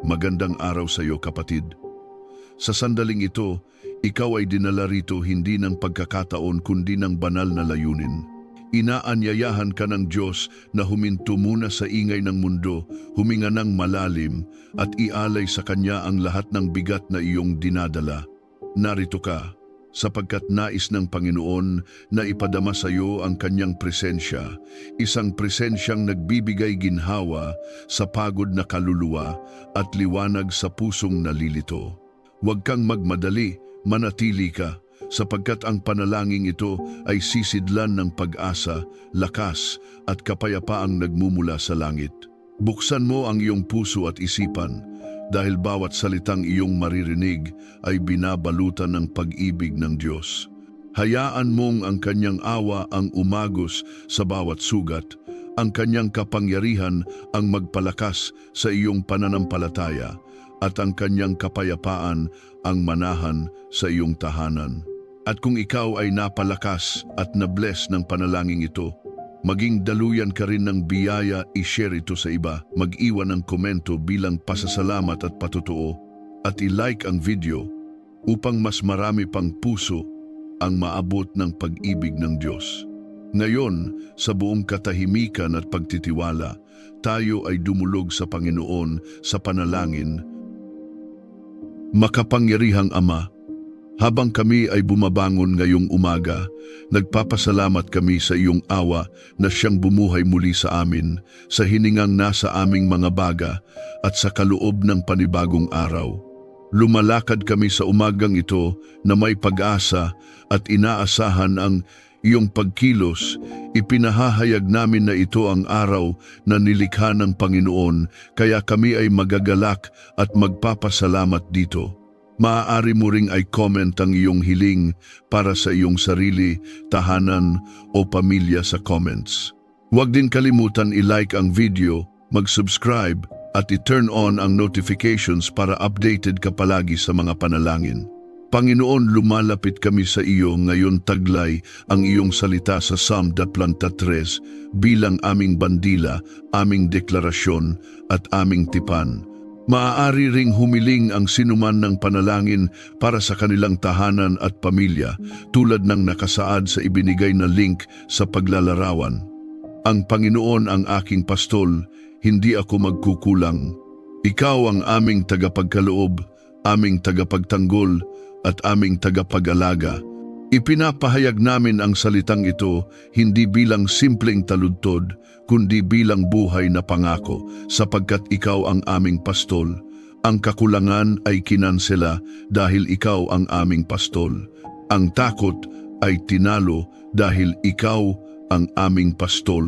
Magandang araw sa iyo, kapatid. Sa sandaling ito, ikaw ay dinala rito hindi ng pagkakataon kundi ng banal na layunin. Inaanyayahan ka ng Diyos na huminto muna sa ingay ng mundo, huminga ng malalim at ialay sa Kanya ang lahat ng bigat na iyong dinadala. Narito ka, sapagkat nais ng Panginoon na ipadama sa iyo ang Kanyang presensya, isang presensyang nagbibigay ginhawa sa pagod na kaluluwa at liwanag sa pusong nalilito. Huwag kang magmadali, manatili ka, sapagkat ang panalangin ito ay sisidlan ng pag-asa, lakas at kapayapaang nagmumula sa langit. Buksan mo ang iyong puso at isipan, dahil bawat salitang iyong maririnig ay binabalutan ng pag-ibig ng Diyos. Hayaan mong ang Kanyang awa ang umagos sa bawat sugat, ang Kanyang kapangyarihan ang magpalakas sa iyong pananampalataya, at ang Kanyang kapayapaan ang manahan sa iyong tahanan. At kung ikaw ay napalakas at na-bless ng panalangin ito, maging daluyan ka rin ng biyaya, i-share ito sa iba, mag-iwan ng komento bilang pasasalamat at patutuo, at i-like ang video upang mas marami pang puso ang maabot ng pag-ibig ng Diyos. Ngayon, sa buong katahimikan at pagtitiwala, tayo ay dumulog sa Panginoon sa panalangin. Makapangyarihang Ama, habang kami ay bumabangon ngayong umaga, nagpapasalamat kami sa iyong awa na siyang bumuhay muli sa amin, sa hiningang nasa aming mga baga at sa kaloob ng panibagong araw. Lumalakad kami sa umagang ito na may pag-asa at inaasahan ang iyong pagkilos. Ipinahahayag namin na ito ang araw na nilikha ng Panginoon, kaya kami ay magagalak at magpapasalamat dito. Maaari mo ring i-comment ang iyong hiling para sa iyong sarili, tahanan o pamilya sa comments. Huwag din kalimutan i-like ang video, mag-subscribe at i-turn on ang notifications para updated ka palagi sa mga panalangin. Panginoon, lumalapit kami sa iyo ngayon, taglay ang iyong salita sa Psalm 23 bilang aming bandila, aming deklarasyon at aming tipan. Maaari ring humiling ang sinuman ng panalangin para sa kanilang tahanan at pamilya, tulad ng nakasaad sa ibinigay na link sa paglalarawan. Ang Panginoon ang aking pastol, hindi ako magkukulang. Ikaw ang aming tagapagkaloob, aming tagapagtanggol, at aming tagapag-alaga. Ipinapahayag namin ang salitang ito hindi bilang simpleng taludtod, kundi bilang buhay na pangako, sapagkat ikaw ang aming pastol. Ang kakulangan ay kinansela dahil ikaw ang aming pastol. Ang takot ay tinalo dahil ikaw ang aming pastol.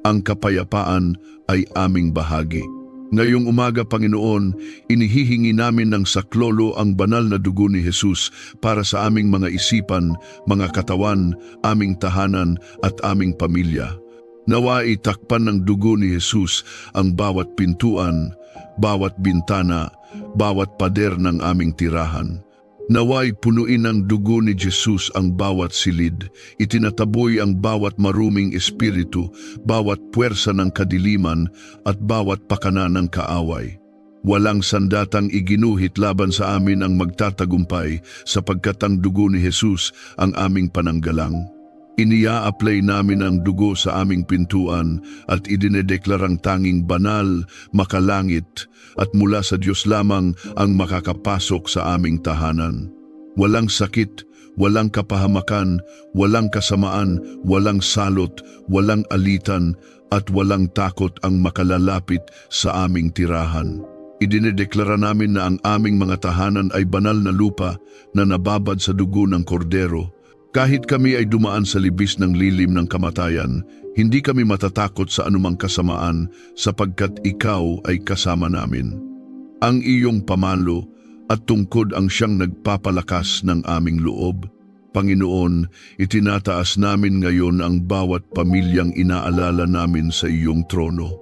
Ang kapayapaan ay aming bahagi. Ngayong umaga, Panginoon, inihihingi namin ng saklolo ang banal na dugo ni Jesus para sa aming mga isipan, mga katawan, aming tahanan at aming pamilya. Nawa itakpan ng dugo ni Jesus ang bawat pintuan, bawat bintana, bawat pader ng aming tirahan. Naway punuin ng dugo ni Jesus ang bawat silid, itinataboy ang bawat maruming espiritu, bawat puwersa ng kadiliman at bawat pakana ng kaaway. Walang sandatang iginuhit laban sa amin ang magtatagumpay, sapagkat ang dugo ni Jesus ang aming pananggalang. Inia-apply namin ang dugo sa aming pintuan at idinedeklarang tanging banal, makalangit at mula sa Diyos lamang ang makakapasok sa aming tahanan. Walang sakit, walang kapahamakan, walang kasamaan, walang salot, walang alitan at walang takot ang makalalapit sa aming tirahan. Idinedeklara namin na ang aming mga tahanan ay banal na lupa na nababad sa dugo ng kordero. Kahit kami ay dumaan sa libis ng lilim ng kamatayan, hindi kami matatakot sa anumang kasamaan sapagkat ikaw ay kasama namin. Ang iyong pamalo at tungkod ang siyang nagpapalakas ng aming loob. Panginoon, itinataas namin ngayon ang bawat pamilyang inaalala namin sa iyong trono.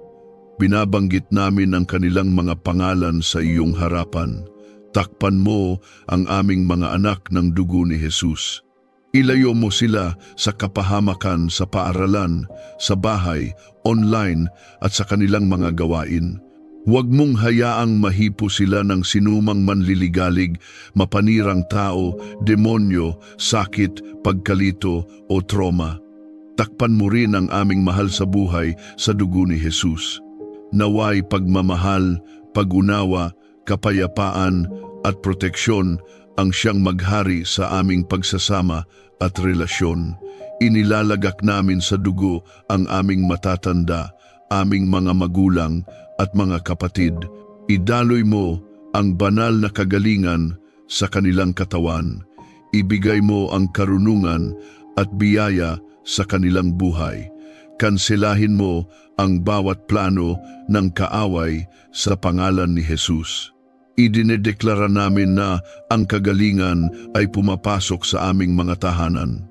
Binabanggit namin ang kanilang mga pangalan sa iyong harapan. Takpan mo ang aming mga anak ng dugo ni Jesus. Ilayo mo sila sa kapahamakan sa paaralan, sa bahay, online at sa kanilang mga gawain. Huwag mong hayaang mahipo sila ng sinumang manliligalig, mapanirang tao, demonyo, sakit, pagkalito o trauma. Takpan mo rin ang aming mahal sa buhay sa dugo ni Jesus. Naway pagmamahal, pag-unawa, kapayapaan at proteksyon ang siyang maghari sa aming pagsasama at relasyon. Inilalagak namin sa dugo ang aming matatanda, aming mga magulang at mga kapatid. Idaloy mo ang banal na kagalingan sa kanilang katawan. Ibigay mo ang karunungan at biyaya sa kanilang buhay. Kanselahin mo ang bawat plano ng kaaway sa pangalan ni Jesus. Idinedeklara namin na ang kagalingan ay pumapasok sa aming mga tahanan.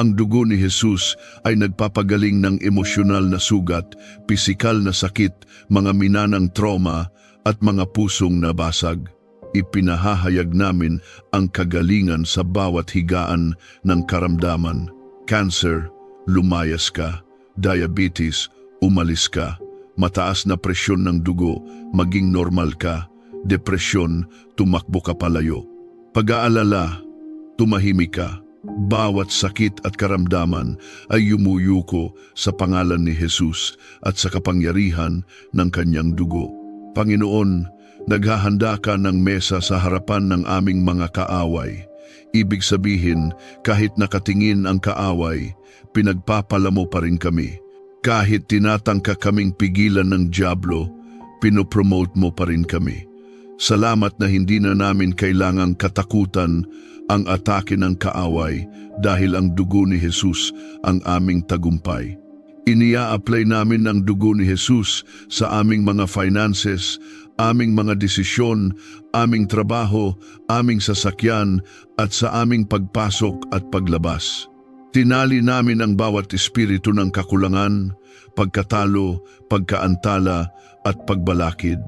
Ang dugo ni Jesus ay nagpapagaling ng emosyonal na sugat, pisikal na sakit, mga minanang trauma at mga pusong nabasag. Ipinahahayag namin ang kagalingan sa bawat higaan ng karamdaman. Cancer, lumayas ka. Diabetes, umalis ka. Mataas na presyon ng dugo, maging normal ka. Depresyon, tumakbo ka palayo. Pag-aalala, tumahimik ka. Bawat sakit at karamdaman ay yumuyuko sa pangalan ni Jesus at sa kapangyarihan ng kanyang dugo. Panginoon, naghahanda ka ng mesa sa harapan ng aming mga kaaway. Ibig sabihin, kahit nakatingin ang kaaway, pinagpapala mo pa rin kami. Kahit tinatangka kaming pigilan ng dyablo, pinopromote mo pa rin kami. Salamat na hindi na namin kailangang katakutan ang atake ng kaaway dahil ang dugo ni Jesus ang aming tagumpay. Inia-apply namin ang dugo ni Jesus sa aming mga finances, aming mga desisyon, aming trabaho, aming sasakyan at sa aming pagpasok at paglabas. Tinali namin ang bawat espiritu ng kakulangan, pagkatalo, pagkaantala at pagbalakid.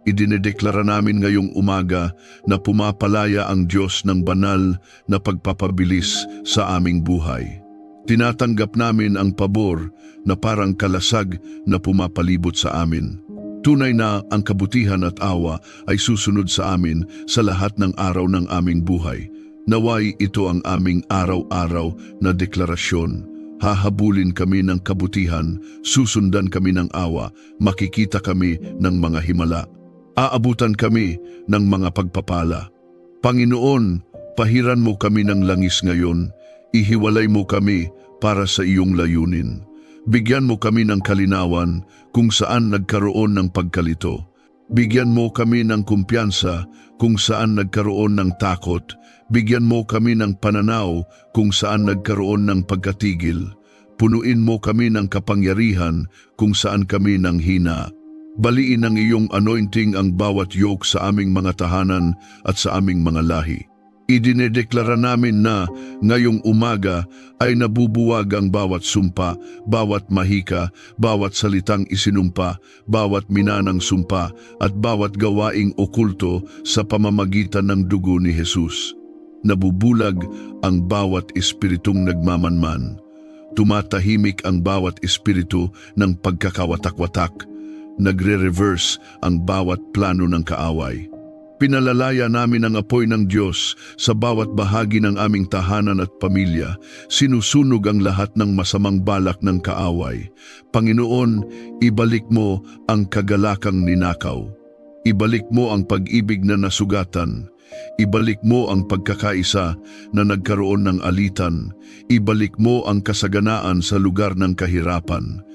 Idinedeklara namin ngayong umaga na pumapalaya ang Diyos ng banal na pagpapabilis sa aming buhay. Tinatanggap namin ang pabor na parang kalasag na pumapalibot sa amin. Tunay na ang kabutihan at awa ay susunod sa amin sa lahat ng araw ng aming buhay. Naway ito ang aming araw-araw na deklarasyon. Hahabulin kami ng kabutihan, susundan kami ng awa, makikita kami ng mga himala. Aabutan kami ng mga pagpapala. Panginoon, pahiran mo kami ng langis ngayon. Ihiwalay mo kami para sa iyong layunin. Bigyan mo kami ng kalinawan kung saan nagkaroon ng pagkalito. Bigyan mo kami ng kumpiyansa kung saan nagkaroon ng takot. Bigyan mo kami ng pananaw kung saan nagkaroon ng pagkatigil. Punuin mo kami ng kapangyarihan kung saan kami nang hina. Baliin ng iyong anointing ang bawat yoke sa aming mga tahanan at sa aming mga lahi. Idinedeklara namin na ngayong umaga ay nabubuwag ang bawat sumpa, bawat mahika, bawat salitang isinumpa, bawat minanang sumpa at bawat gawaing okulto sa pamamagitan ng dugo ni Jesus. Nabubulag ang bawat espiritong nagmamanman. Tumatahimik ang bawat espiritu ng pagkakawatak-watak. Nagre-reverse ang bawat plano ng kaaway. Pinalalaya namin ang apoy ng Diyos sa bawat bahagi ng aming tahanan at pamilya. Sinusunog ang lahat ng masamang balak ng kaaway. Panginoon, ibalik mo ang kagalakang ninakaw. Ibalik mo ang pag-ibig na nasugatan. Ibalik mo ang pagkakaisa na nagkaroon ng alitan. Ibalik mo ang kasaganaan sa lugar ng kahirapan.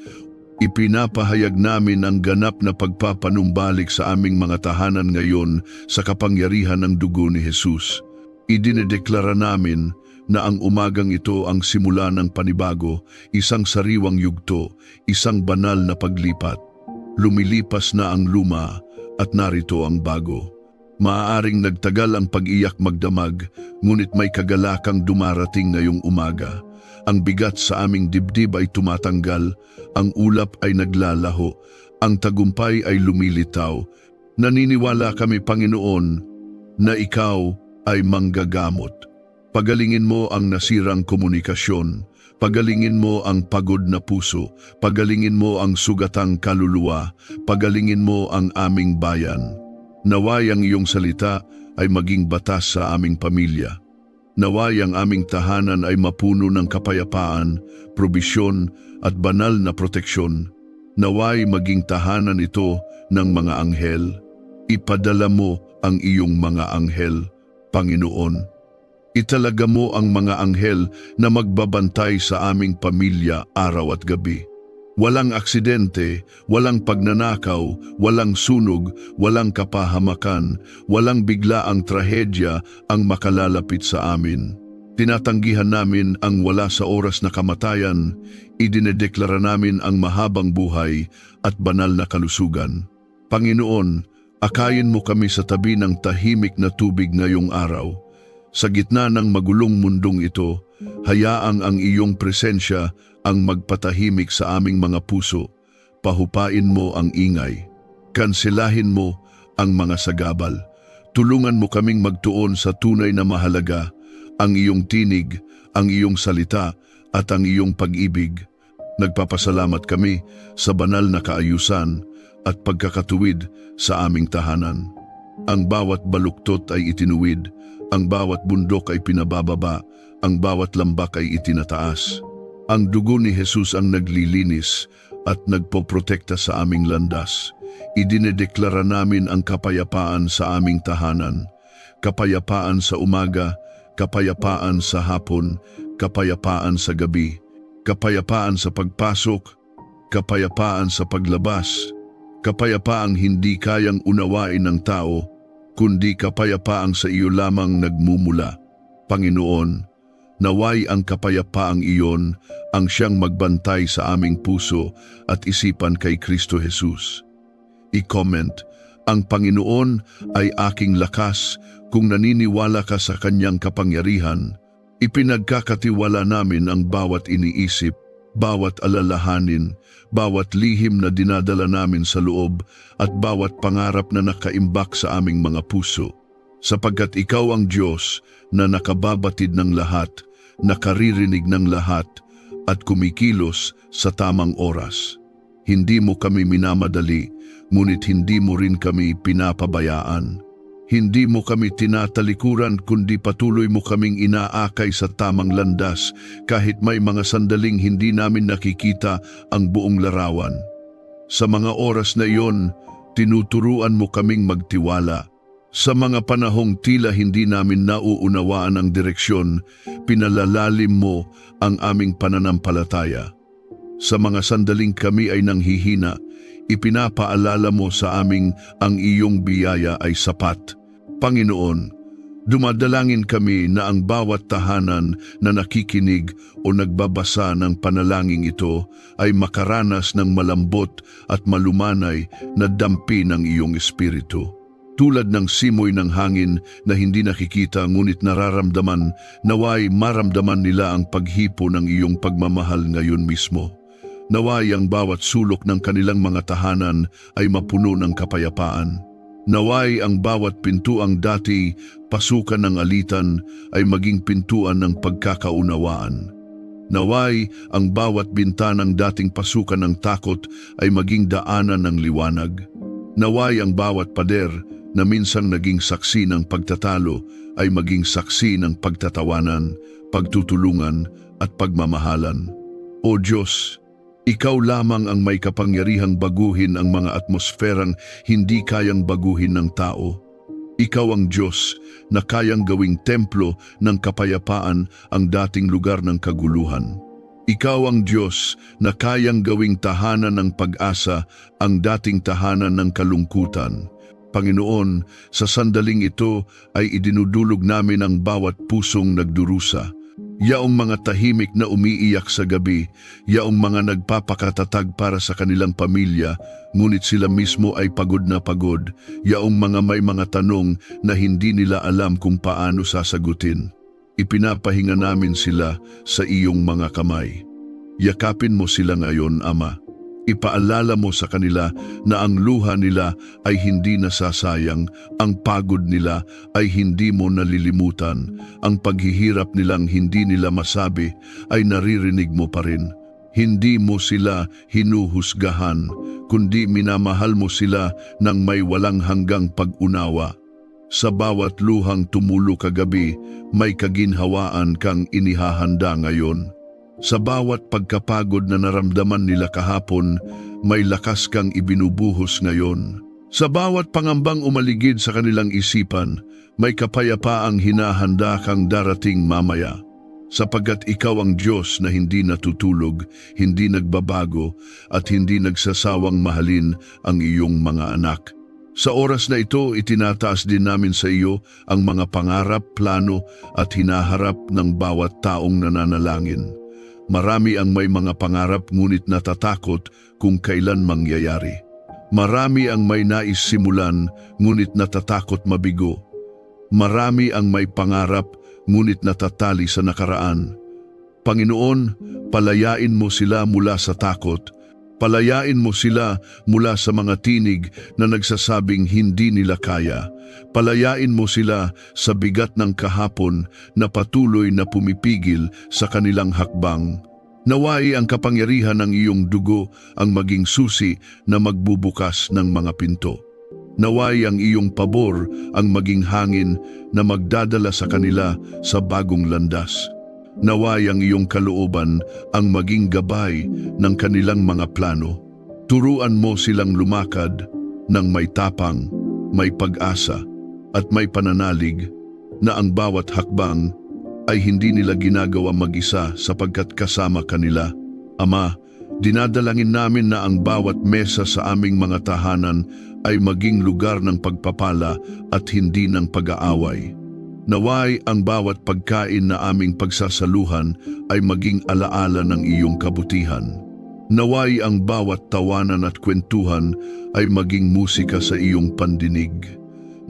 Ipinapahayag namin ang ganap na pagpapanumbalik sa aming mga tahanan ngayon sa kapangyarihan ng dugo ni Jesus. Idinedeklara namin na ang umagang ito ang simula ng panibago, isang sariwang yugto, isang banal na paglipat. Lumilipas na ang luma at narito ang bago. Maaaring nagtagal ang pag-iyak magdamag, ngunit may kagalakang dumarating ngayong umaga. Ang bigat sa aming dibdib ay tumatanggal, ang ulap ay naglalaho, ang tagumpay ay lumilitaw. Naniniwala kami, Panginoon, na Ikaw ay manggagamot. Pagalingin mo ang nasirang komunikasyon, Pagalingin mo ang pagod na puso, pagalingin mo ang sugatang kaluluwa, pagalingin mo ang aming bayan. Naway ang iyong salita ay maging batas sa aming pamilya. Naway ang aming tahanan ay mapuno ng kapayapaan, probisyon at banal na proteksyon. Naway maging tahanan ito ng mga anghel. Ipadala mo ang iyong mga anghel, Panginoon. Italaga mo ang mga anghel na magbabantay sa aming pamilya araw at gabi. Walang aksidente, walang pagnanakaw, walang sunog, walang kapahamakan, walang biglaang trahedya ang makalalapit sa amin. Tinatanggihan namin ang wala sa oras na kamatayan, idinedeklara namin ang mahabang buhay at banal na kalusugan. Panginoon, akayin mo kami sa tabi ng tahimik na tubig ngayong araw. Sa gitna ng magulong mundong ito, hayaang ang iyong presensya ang magpatahimik sa aming mga puso. Pahupain mo ang ingay. Kanselahin mo ang mga sagabal. Tulungan mo kaming magtuon sa tunay na mahalaga, ang iyong tinig, ang iyong salita at ang iyong pag-ibig. Nagpapasalamat kami sa banal na kaayusan at pagkakatuwid sa aming tahanan. Ang bawat baluktot ay itinuwid, ang bawat bundok ay pinabababa, ang bawat lambak ay itinataas. Ang dugo ni Jesus ang naglilinis at nagpoprotekta sa aming landas. Idinedeklara namin ang kapayapaan sa aming tahanan. Kapayapaan sa umaga, kapayapaan sa hapon, kapayapaan sa gabi, kapayapaan sa pagpasok, kapayapaan sa paglabas, kapayapaang hindi kayang unawain ng tao, kundi kapayapaang sa iyo lamang nagmumula. Panginoon, naway ang kapayapaang iyon ang siyang magbantay sa aming puso at isipan kay Kristo Jesus. I-comment, ang Panginoon ay aking lakas kung naniniwala ka sa kanyang kapangyarihan. Ipinagkakatiwala namin ang bawat iniisip, bawat alalahanin, bawat lihim na dinadala namin sa loob at bawat pangarap na nakaimbak sa aming mga puso. Sapagkat ikaw ang Diyos na nakababatid ng lahat, nakaririnig ng lahat at kumikilos sa tamang oras. Hindi mo kami minamadali, ngunit hindi mo rin kami pinapabayaan. Hindi mo kami tinatalikuran kundi patuloy mo kaming inaakay sa tamang landas kahit may mga sandaling hindi namin nakikita ang buong larawan. Sa mga oras na iyon, tinuturuan mo kaming magtiwala. Sa mga panahong tila hindi namin nauunawaan ang direksyon, pinalalalim mo ang aming pananampalataya. Sa mga sandaling kami ay nanghihina, ipinapaalala mo sa aming ang iyong biyaya ay sapat. Panginoon, dumadalangin kami na ang bawat tahanan na nakikinig o nagbabasa ng panalangin ito ay makaranas ng malambot at malumanay na dampi ng iyong espiritu. Tulad ng simoy ng hangin na hindi nakikita ngunit nararamdaman, naway maramdaman nila ang paghipo ng iyong pagmamahal ngayon mismo. Naway ang bawat sulok ng kanilang mga tahanan ay mapuno ng kapayapaan. Naway ang bawat pintuang dati pasukan ng alitan ay maging pintuan ng pagkakaunawaan. Naway ang bawat bintanang dating pasukan ng takot ay maging daanan ng liwanag. Naway ang bawat pader na minsang naging saksi ng pagtatalo ay maging saksi ng pagtatawanan, pagtutulungan at pagmamahalan. O Diyos, ikaw lamang ang may kapangyarihang baguhin ang mga atmosferang hindi kayang baguhin ng tao. Ikaw ang Diyos na kayang gawing templo ng kapayapaan ang dating lugar ng kaguluhan. Ikaw ang Diyos na kayang gawing tahanan ng pag-asa ang dating tahanan ng kalungkutan. Panginoon, sa sandaling ito ay idinudulog namin ang bawat pusong nagdurusa. Yaong mga tahimik na umiiyak sa gabi, yaong mga nagpapakatatag para sa kanilang pamilya, ngunit sila mismo ay pagod na pagod, yaong mga may mga tanong na hindi nila alam kung paano sasagutin. Ipinapahinga namin sila sa iyong mga kamay. Yakapin mo sila ngayon, Ama. Ipaalala mo sa kanila na ang luha nila ay hindi nasasayang, ang pagod nila ay hindi mo nalilimutan, ang paghihirap nilang hindi nila masabi ay naririnig mo pa rin. Hindi mo sila hinuhusgahan, kundi minamahal mo sila ng may walang hanggang pag-unawa. Sa bawat luhang tumulo kagabi, may kaginhawaan kang inihahanda ngayon. Sa bawat pagkapagod na naramdaman nila kahapon, may lakas kang ibinubuhos ngayon. Sa bawat pangambang umaligid sa kanilang isipan, may kapayapaang hinahanda kang darating mamaya. Sapagkat ikaw ang Diyos na hindi natutulog, hindi nagbabago, at hindi nagsasawang mahalin ang iyong mga anak. Sa oras na ito, itinataas din namin sa iyo ang mga pangarap, plano at hinaharap ng bawat taong nananalangin. Marami ang may mga pangarap ngunit natatakot kung kailan mangyayari. Marami ang may nais simulan ngunit natatakot mabigo. Marami ang may pangarap ngunit natatali sa nakaraan. Panginoon, palayain mo sila mula sa takot. Palayain mo sila mula sa mga tinig na nagsasabing hindi nila kaya. Palayain mo sila sa bigat ng kahapon na patuloy na pumipigil sa kanilang hakbang. Naway ang kapangyarihan ng iyong dugo ang maging susi na magbubukas ng mga pinto. Naway ang iyong pabor ang maging hangin na magdadala sa kanila sa bagong landas. Naway ang iyong kalooban ang maging gabay ng kanilang mga plano. Turuan mo silang lumakad ng may tapang, may pag-asa at may pananalig na ang bawat hakbang ay hindi nila ginagawa mag-isa sapagkat kasama kanila. Ama, dinadalangin namin na ang bawat mesa sa aming mga tahanan ay maging lugar ng pagpapala at hindi ng pag-aaway. Naway ang bawat pagkain na aming pagsasaluhan ay maging alaala ng iyong kabutihan. Naway ang bawat tawanan at kwentuhan ay maging musika sa iyong pandinig.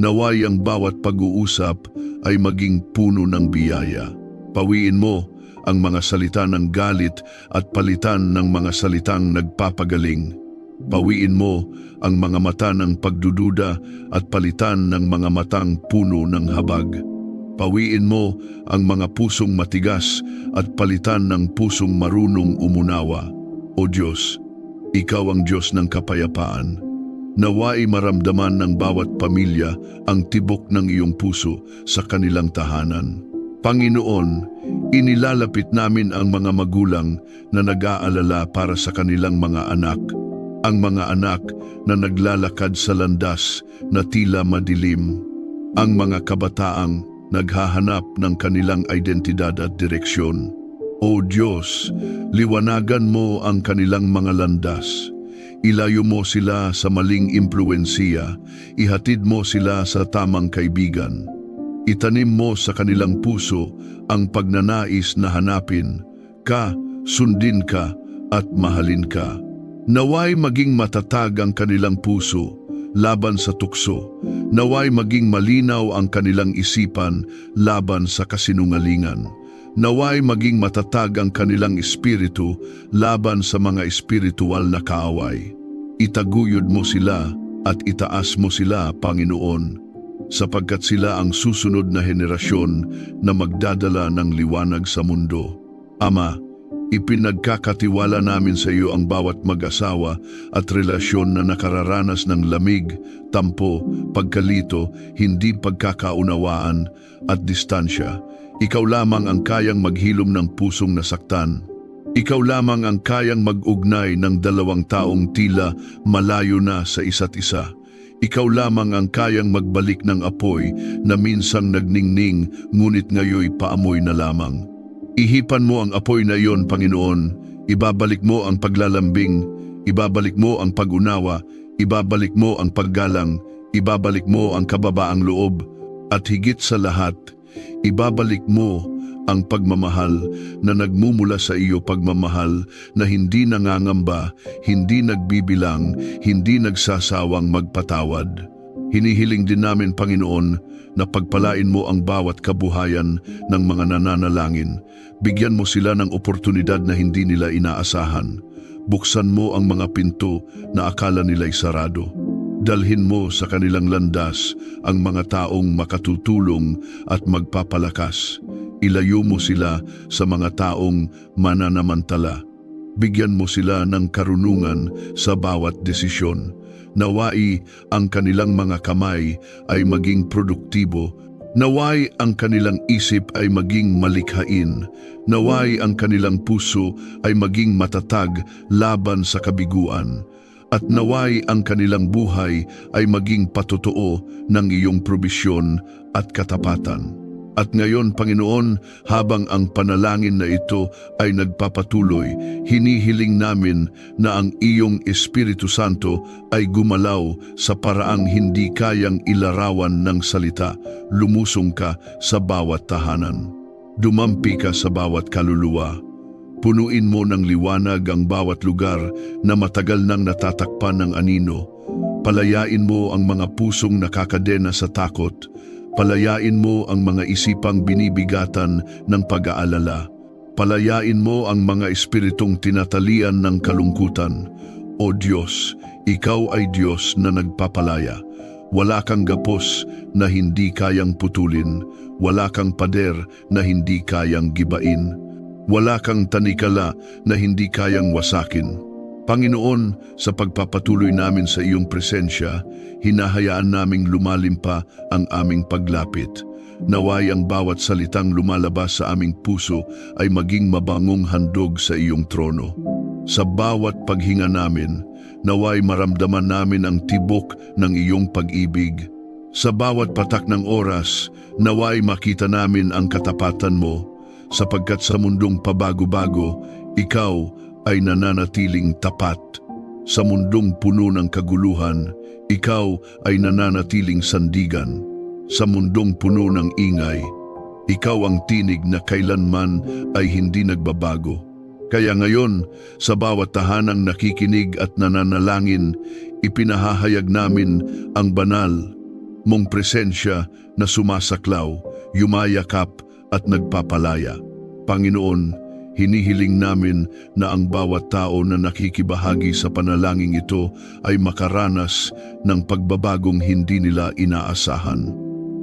Naway ang bawat pag-uusap ay maging puno ng biyaya. Pawiin mo ang mga salita ng galit at palitan ng mga salitang nagpapagaling. Pawiin mo ang mga mata ng pagdududa at palitan ng mga matang puno ng habag. Pawiin mo ang mga pusong matigas at palitan ng pusong marunong umunawa. O Diyos, Ikaw ang Diyos ng kapayapaan. Naway maramdaman ng bawat pamilya ang tibok ng iyong puso sa kanilang tahanan. Panginoon, inilalapit namin ang mga magulang na nag-aalala para sa kanilang mga anak. Ang mga anak na naglalakad sa landas na tila madilim. Ang mga kabataang naghahanap ng kanilang identidad at direksyon. O Diyos, liwanagan mo ang kanilang mga landas. Ilayo mo sila sa maling impluwensiya, ihatid mo sila sa tamang kaibigan. Itanim mo sa kanilang puso ang pagnanais na hanapin ka, sundin ka, at mahalin ka. Naway maging matatag ang kanilang puso laban sa tukso. Naway maging malinaw ang kanilang isipan laban sa kasinungalingan. Naway maging matatag ang kanilang espiritu laban sa mga espiritual na kaaway. Itaguyod mo sila at itaas mo sila, Panginoon, sapagkat sila ang susunod na henerasyon na magdadala ng liwanag sa mundo. Ama, ipinagkakatiwala namin sa iyo ang bawat mag-asawa at relasyon na nakararanas ng lamig, tampo, pagkalito, hindi pagkakaunawaan at distansya. Ikaw lamang ang kayang maghilom ng pusong nasaktan. Ikaw lamang ang kayang mag-ugnay ng dalawang taong tila malayo na sa isa't isa. Ikaw lamang ang kayang magbalik ng apoy na minsang nagningning ngunit ngayoy paamoy na lamang. Ihipan mo ang apoy na iyon, Panginoon. Ibabalik mo ang paglalambing, ibabalik mo ang pag-unawa, ibabalik mo ang paggalang, ibabalik mo ang kababaang loob, at higit sa lahat, ibabalik mo ang pagmamahal na nagmumula sa iyo, pagmamahal na hindi nangangamba, hindi nagbibilang, hindi nagsasawang magpatawad. Hinihiling din namin, Panginoon, na pagpalain mo ang bawat kabuhayan ng mga nananalangin. Bigyan mo sila ng oportunidad na hindi nila inaasahan. Buksan mo ang mga pinto na akala nila'y sarado. Dalhin mo sa kanilang landas ang mga taong makatutulong at magpapalakas. Ilayo mo sila sa mga taong mananamantala. Bigyan mo sila ng karunungan sa bawat desisyon. Naway ang kanilang mga kamay ay maging produktibo. Naway ang kanilang isip ay maging malikhain. Naway ang kanilang puso ay maging matatag laban sa kabiguan. At naway ang kanilang buhay ay maging patotoo ng iyong probisyon at katapatan. At ngayon, Panginoon, habang ang panalangin na ito ay nagpapatuloy, hinihiling namin na ang iyong Espiritu Santo ay gumalaw sa paraang hindi kayang ilarawan ng salita. Lumusong ka sa bawat tahanan. Dumampi ka sa bawat kaluluwa. Punuin mo ng liwanag ang bawat lugar na matagal nang natatakpan ng anino. Palayain mo ang mga pusong nakakadena sa takot. Palayain mo ang mga isipang binibigatan ng pag-aalala. Palayain mo ang mga espiritong tinatalian ng kalungkutan. O Diyos, Ikaw ay Diyos na nagpapalaya. Wala kang gapos na hindi kayang putulin. Wala kang pader na hindi kayang gibain. Wala kang tanikala na hindi kayang wasakin. Panginoon, sa pagpapatuloy namin sa iyong presensya, hinahayaan naming lumalim pa ang aming paglapit. Naway ang bawat salitang lumalabas sa aming puso ay maging mabangong handog sa iyong trono. Sa bawat paghinga namin, naway maramdaman namin ang tibok ng iyong pag-ibig. Sa bawat patak ng oras, naway makita namin ang katapatan mo, sapagkat sa mundong pabago-bago, ikaw ay nananatiling tapat. Sa mundong puno ng kaguluhan, ikaw ay nananatiling sandigan. Sa mundong puno ng ingay, ikaw ang tinig na kailanman ay hindi nagbabago. Kaya ngayon, sa bawat tahanang nakikinig at nananalangin, ipinahahayag namin ang banal mong presensya na sumasaklaw, yumayakap at nagpapalaya. Panginoon, hinihiling namin na ang bawat tao na nakikibahagi sa panalangin ito ay makaranas ng pagbabagong hindi nila inaasahan.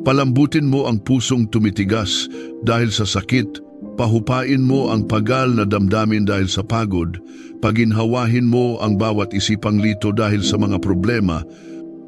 Palambutin mo ang pusong tumitigas dahil sa sakit, pahupain mo ang pagal na damdamin dahil sa pagod, paginhawahin mo ang bawat isipang lito dahil sa mga problema.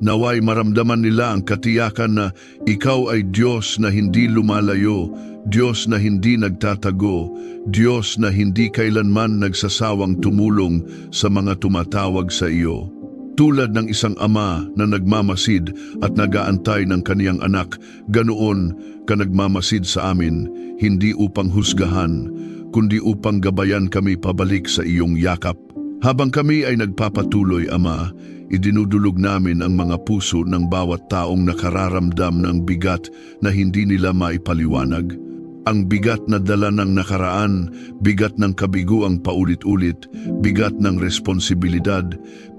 Naway maramdaman nila ang katiyakan na ikaw ay Diyos na hindi lumalayo, Diyos na hindi nagtatago, Diyos na hindi kailanman nagsasawang tumulong sa mga tumatawag sa iyo. Tulad ng isang ama na nagmamasid at nagaantay ng kaniyang anak, ganoon ka nagmamasid sa amin, hindi upang husgahan, kundi upang gabayan kami pabalik sa iyong yakap. Habang kami ay nagpapatuloy, Ama, idinudulog namin ang mga puso ng bawat taong nakararamdam ng bigat na hindi nila maipaliwanag. Ang bigat na dala ng nakaraan, bigat ng kabiguang paulit-ulit, bigat ng responsibilidad,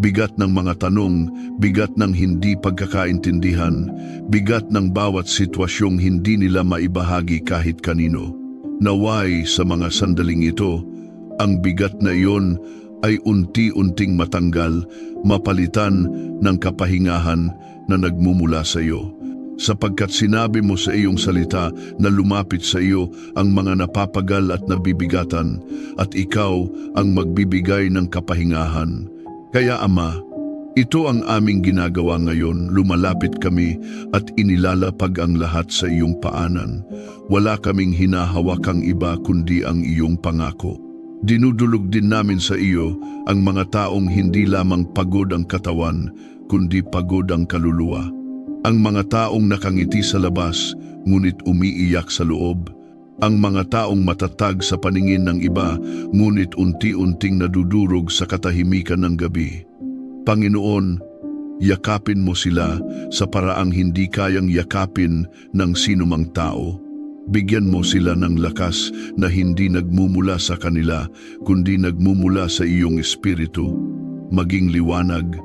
bigat ng mga tanong, bigat ng hindi pagkakaintindihan, bigat ng bawat sitwasyong hindi nila maibahagi kahit kanino. Naway sa mga sandaling ito, ang bigat na iyon ay unti-unting matanggal, mapalitan ng kapahingahan na nagmumula sa iyo. Sapagkat sinabi mo sa iyong salita na lumapit sa iyo ang mga napapagal at nabibigatan, at ikaw ang magbibigay ng kapahingahan. Kaya Ama, ito ang aming ginagawa ngayon, lumalapit kami at inilalapag ang lahat sa iyong paanan. Wala kaming hinahawakang iba kundi ang iyong pangako. Dinudulog din namin sa iyo ang mga taong hindi lamang pagod ang katawan, kundi pagod ang kaluluwa. Ang mga taong nakangiti sa labas, ngunit umiiyak sa loob. Ang mga taong matatag sa paningin ng iba, ngunit unti-unting nadudurog sa katahimikan ng gabi. Panginoon, yakapin mo sila sa paraang hindi kayang yakapin ng sinumang tao. Bigyan mo sila ng lakas na hindi nagmumula sa kanila, kundi nagmumula sa iyong espiritu. Maging liwanag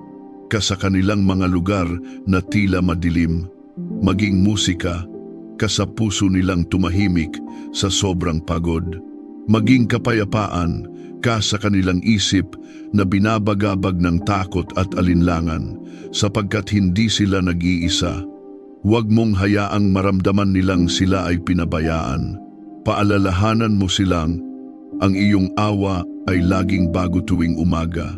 ka sa kanilang mga lugar na tila madilim. Maging musika ka sa puso nilang tumahimik sa sobrang pagod. Maging kapayapaan ka sa kanilang isip na binabagabag ng takot at alinlangan sapagkat hindi sila nag-iisa. Huwag mong hayaang maramdaman nilang sila ay pinabayaan. Paalalahanan mo silang ang iyong awa ay laging bago tuwing umaga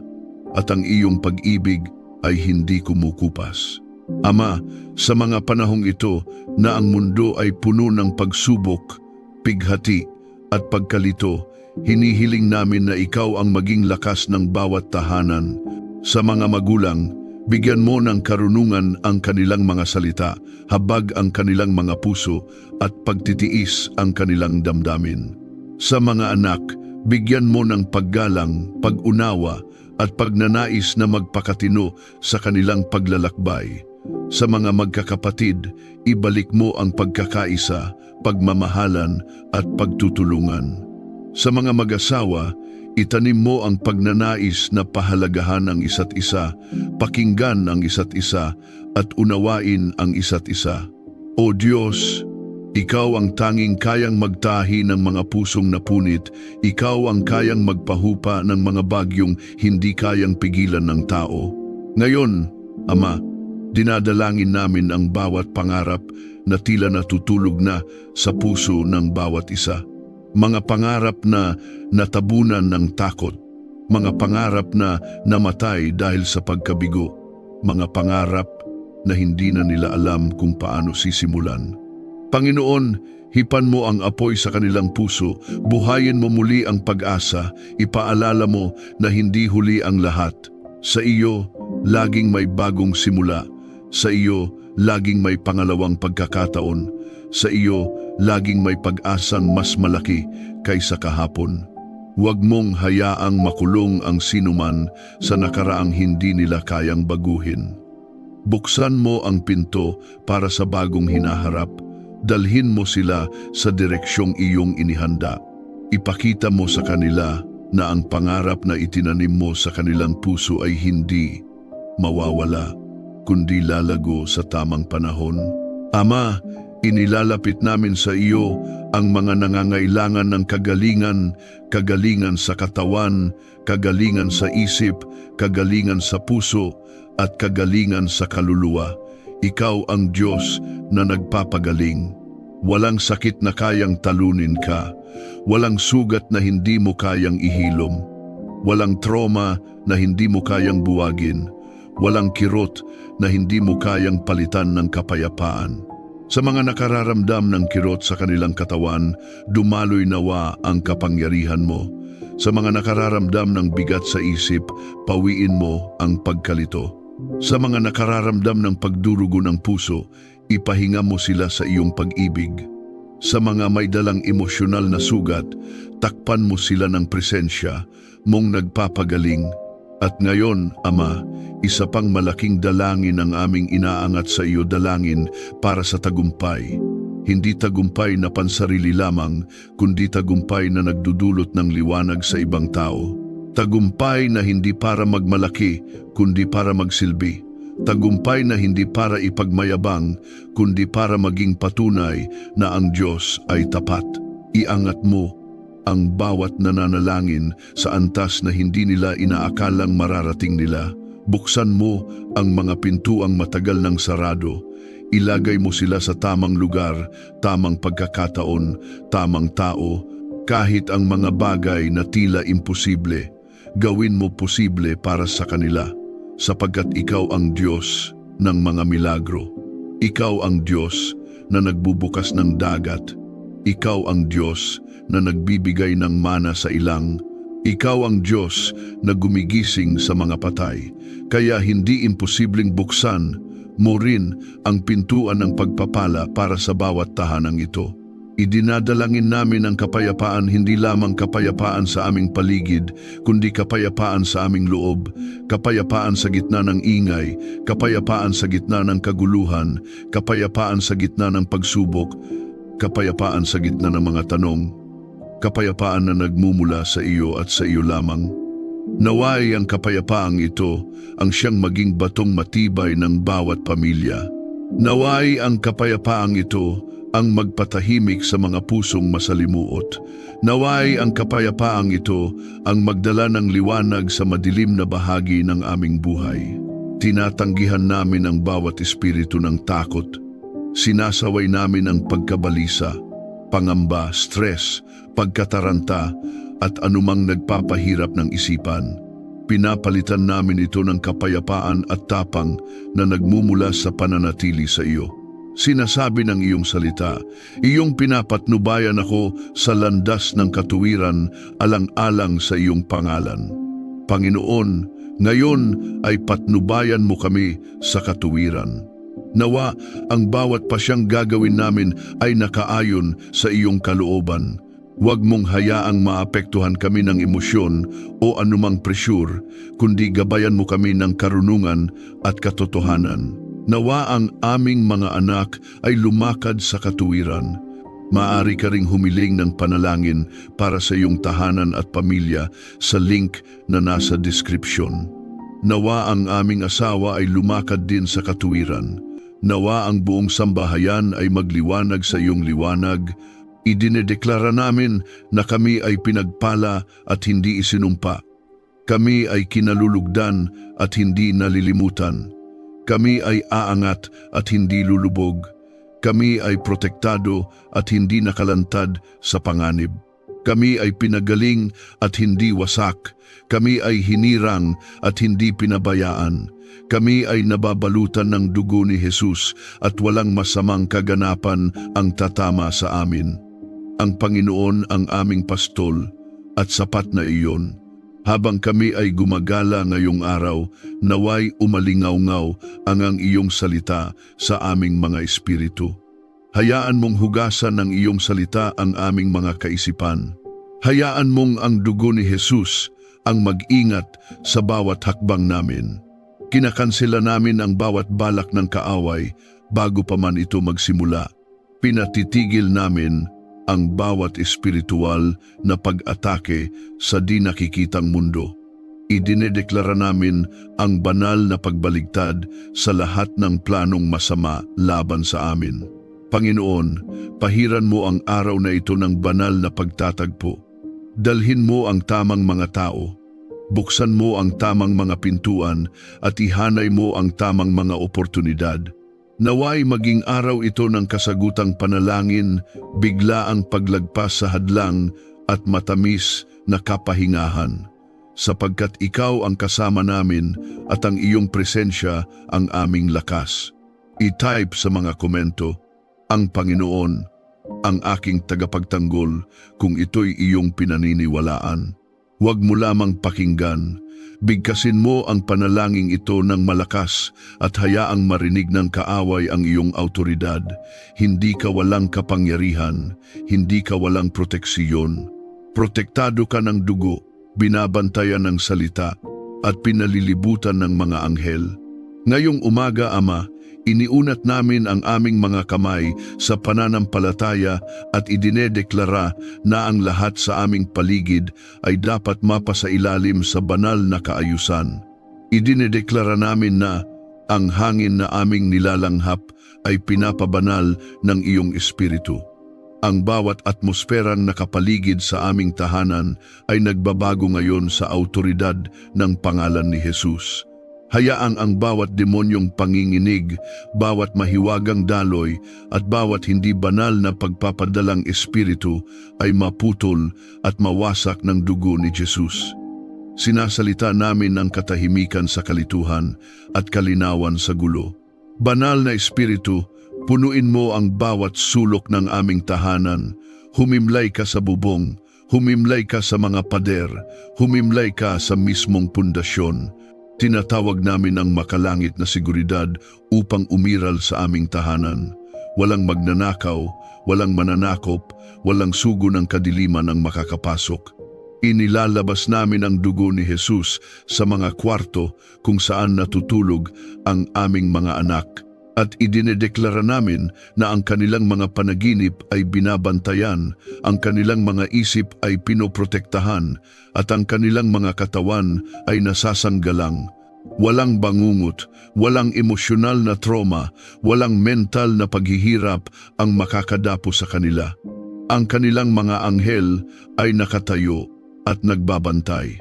at ang iyong pag-ibig ay hindi kumukupas. Ama, sa mga panahong ito na ang mundo ay puno ng pagsubok, pighati at pagkalito, hinihiling namin na ikaw ang maging lakas ng bawat tahanan. Sa mga magulang, bigyan mo ng karunungan ang kanilang mga salita, habag ang kanilang mga puso at pagtitiis ang kanilang damdamin. Sa mga anak, bigyan mo ng paggalang, pag-unawa at pagnanais na magpakatino sa kanilang paglalakbay. Sa mga magkakapatid, ibalik mo ang pagkakaisa, pagmamahalan at pagtutulungan. Sa mga mag-asawa, itanim mo ang pagnanais na pahalagahan ang isa't isa, pakinggan ang isa't isa at unawain ang isa't isa. O Diyos, ikaw ang tanging kayang magtahi ng mga pusong napunit, ikaw ang kayang magpahupa ng mga bagyong hindi kayang pigilan ng tao. Ngayon, Ama, dinadalangin namin ang bawat pangarap na tila natutulog na sa puso ng bawat isa. Mga pangarap na natabunan ng takot, mga pangarap na namatay dahil sa pagkabigo, mga pangarap na hindi na nila alam kung paano sisimulan. Panginoon, hipan mo ang apoy sa kanilang puso, buhayin mo muli ang pag-asa, ipaalala mo na hindi huli ang lahat. Sa iyo, laging may bagong simula. Sa iyo, laging may pangalawang pagkakataon. Sa iyo, laging may pag-asang mas malaki kaysa kahapon. Huwag mong hayaang makulong ang sinuman sa nakaraang hindi nila kayang baguhin. Buksan mo ang pinto para sa bagong hinaharap. Dalhin mo sila sa direksyong iyong inihanda. Ipakita mo sa kanila na ang pangarap na itinanim mo sa kanilang puso ay hindi mawawala, kundi lalago sa tamang panahon. Ama, inilalapit namin sa iyo ang mga nangangailangan ng kagalingan, kagalingan sa katawan, kagalingan sa isip, kagalingan sa puso, at kagalingan sa kaluluwa. Ikaw ang Diyos na nagpapagaling. Walang sakit na kayang talunin ka. Walang sugat na hindi mo kayang ihilom. Walang trauma na hindi mo kayang buwagin. Walang kirot na hindi mo kayang palitan ng kapayapaan. Sa mga nakararamdam ng kirot sa kanilang katawan, dumaloy nawa ang kapangyarihan mo. Sa mga nakararamdam ng bigat sa isip, pawiin mo ang pagkalito. Sa mga nakararamdam ng pagdurugo ng puso, ipahinga mo sila sa iyong pag-ibig. Sa mga may dalang emosyonal na sugat, takpan mo sila ng presensya mong nagpapagaling. At ngayon, Ama, isa pang malaking dalangin ang aming inaangat sa iyo, dalangin para sa tagumpay. Hindi tagumpay na pansarili lamang, kundi tagumpay na nagdudulot ng liwanag sa ibang tao. Tagumpay na hindi para magmalaki, kundi para magsilbi. Tagumpay na hindi para ipagmayabang, kundi para maging patunay na ang Diyos ay tapat. Iangat mo ang bawat nananalangin sa antas na hindi nila inaakalang mararating nila. Buksan mo ang mga pintuang matagal ng sarado. Ilagay mo sila sa tamang lugar, tamang pagkakataon, tamang tao. Kahit ang mga bagay na tila imposible, gawin mo posible para sa kanila, sapagkat ikaw ang Diyos ng mga milagro. Ikaw ang Diyos na nagbubukas ng dagat. Ikaw ang Diyos na nagbibigay ng mana sa ilang. Ikaw ang Diyos na gumigising sa mga patay. Kaya hindi imposibleng buksan mo rin ang pintuan ng pagpapala para sa bawat tahanang ito. Idinadalangin namin ang kapayapaan, hindi lamang kapayapaan sa aming paligid, kundi kapayapaan sa aming loob, kapayapaan sa gitna ng ingay, kapayapaan sa gitna ng kaguluhan, kapayapaan sa gitna ng pagsubok, kapayapaan sa gitna ng mga tanong, kapayapaan na nagmumula sa iyo at sa iyo lamang. Naway ang kapayapaang ito ang siyang maging batong matibay ng bawat pamilya. Naway ang kapayapaang ito ang magpatahimik sa mga pusong masalimuot. Naway ang kapayapaang ito ang magdala ng liwanag sa madilim na bahagi ng aming buhay. Tinatanggihan namin ang bawat espiritu ng takot. Sinasaway namin ang pagkabalisa, pangamba, stress, pagkataranta at anumang nagpapahirap ng isipan. Pinapalitan namin ito ng kapayapaan at tapang na nagmumula sa pananatili sa iyo. Sinasabi ng iyong salita, iyong pinapatnubayan ako sa landas ng katuwiran alang-alang sa iyong pangalan. Panginoon, ngayon ay patnubayan mo kami sa katuwiran. Nawa ang bawat pasyang gagawin namin ay nakaayon sa iyong kalooban. Huwag mong hayaang maapektuhan kami ng emosyon o anumang presyur, kundi gabayan mo kami ng karunungan at katotohanan. Nawa ang aming mga anak ay lumakad sa katuwiran. Maaari ka ring humiling ng panalangin para sa iyong tahanan at pamilya sa link na nasa description. Nawa ang aming asawa ay lumakad din sa katuwiran. Nawa ang buong sambahayan ay magliwanag sa iyong liwanag. Idinedeklara namin na kami ay pinagpala at hindi isinumpa. Kami ay kinalulugdan at hindi nalilimutan. Kami ay aangat at hindi lulubog. Kami ay protektado at hindi nakalantad sa panganib. Kami ay pinagaling at hindi wasak. Kami ay hinirang at hindi pinabayaan. Kami ay nababalutan ng dugo ni Jesus at walang masamang kaganapan ang tatama sa amin. Ang Panginoon ang aming pastol at sapat na iyon. Habang kami ay gumagala ngayong araw, naway umalingaw-ngaw ang iyong salita sa aming mga espiritu. Hayaan mong hugasan ng iyong salita ang aming mga kaisipan. Hayaan mong ang dugo ni Jesus ang mag-ingat sa bawat hakbang namin. Kinakansela namin ang bawat balak ng kaaway bago pa man ito magsimula. Pinatitigil namin ang bawat espiritual na pag-atake sa di nakikitang mundo. Idinedeklara namin ang banal na pagbaligtad sa lahat ng planong masama laban sa amin. Panginoon, pahiran mo ang araw na ito ng banal na pagtatagpo. Dalhin mo ang tamang mga tao. Buksan mo ang tamang mga pintuan at ihanay mo ang tamang mga oportunidad. Naway maging araw ito ng kasagutang panalangin, biglaang paglagpas sa hadlang at matamis na kapahingahan. Sapagkat ikaw ang kasama namin at ang iyong presensya ang aming lakas. I-type sa mga komento, ang Panginoon, ang aking tagapagtanggol kung ito'y iyong pinaniniwalaan. Huwag mo lamang pakinggan. Bigkasin mo ang panalangin ito ng malakas at hayaang marinig ng kaaway ang iyong autoridad. Hindi ka walang kapangyarihan, hindi ka walang proteksiyon. Protektado ka ng dugo, binabantayan ng salita, at pinalilibutan ng mga anghel. Ngayong umaga, Ama, iniunat namin ang aming mga kamay sa pananampalataya at idinedeklara na ang lahat sa aming paligid ay dapat mapasailalim sa banal na kaayusan. Idinedeklara namin na ang hangin na aming nilalanghap ay pinapabanal ng iyong espiritu. Ang bawat atmosferang nakapaligid sa aming tahanan ay nagbabago ngayon sa autoridad ng pangalan ni Jesus. Hayaang ang bawat demonyong panginginig, bawat mahiwagang daloy at bawat hindi banal na pagpapadalang espiritu ay maputol at mawasak ng dugo ni Jesus. Sinasalita namin ang katahimikan sa kalituhan at kalinawan sa gulo. Banal na espiritu, punuin mo ang bawat sulok ng aming tahanan. Humimlay ka sa bubong, humimlay ka sa mga pader, humimlay ka sa mismong pundasyon. Tinatawag namin ang makalangit na seguridad upang umiral sa aming tahanan. Walang magnanakaw, walang mananakop, walang sugo ng kadiliman ang makakapasok. Inilalabas namin ang dugo ni Jesus sa mga kwarto kung saan natutulog ang aming mga anak. At idinedeklara namin na ang kanilang mga panaginip ay binabantayan, ang kanilang mga isip ay pinoprotektahan, at ang kanilang mga katawan ay nasasanggalang. Walang bangungot, walang emosyonal na trauma, walang mental na paghihirap ang makakadapo sa kanila. Ang kanilang mga anghel ay nakatayo at nagbabantay.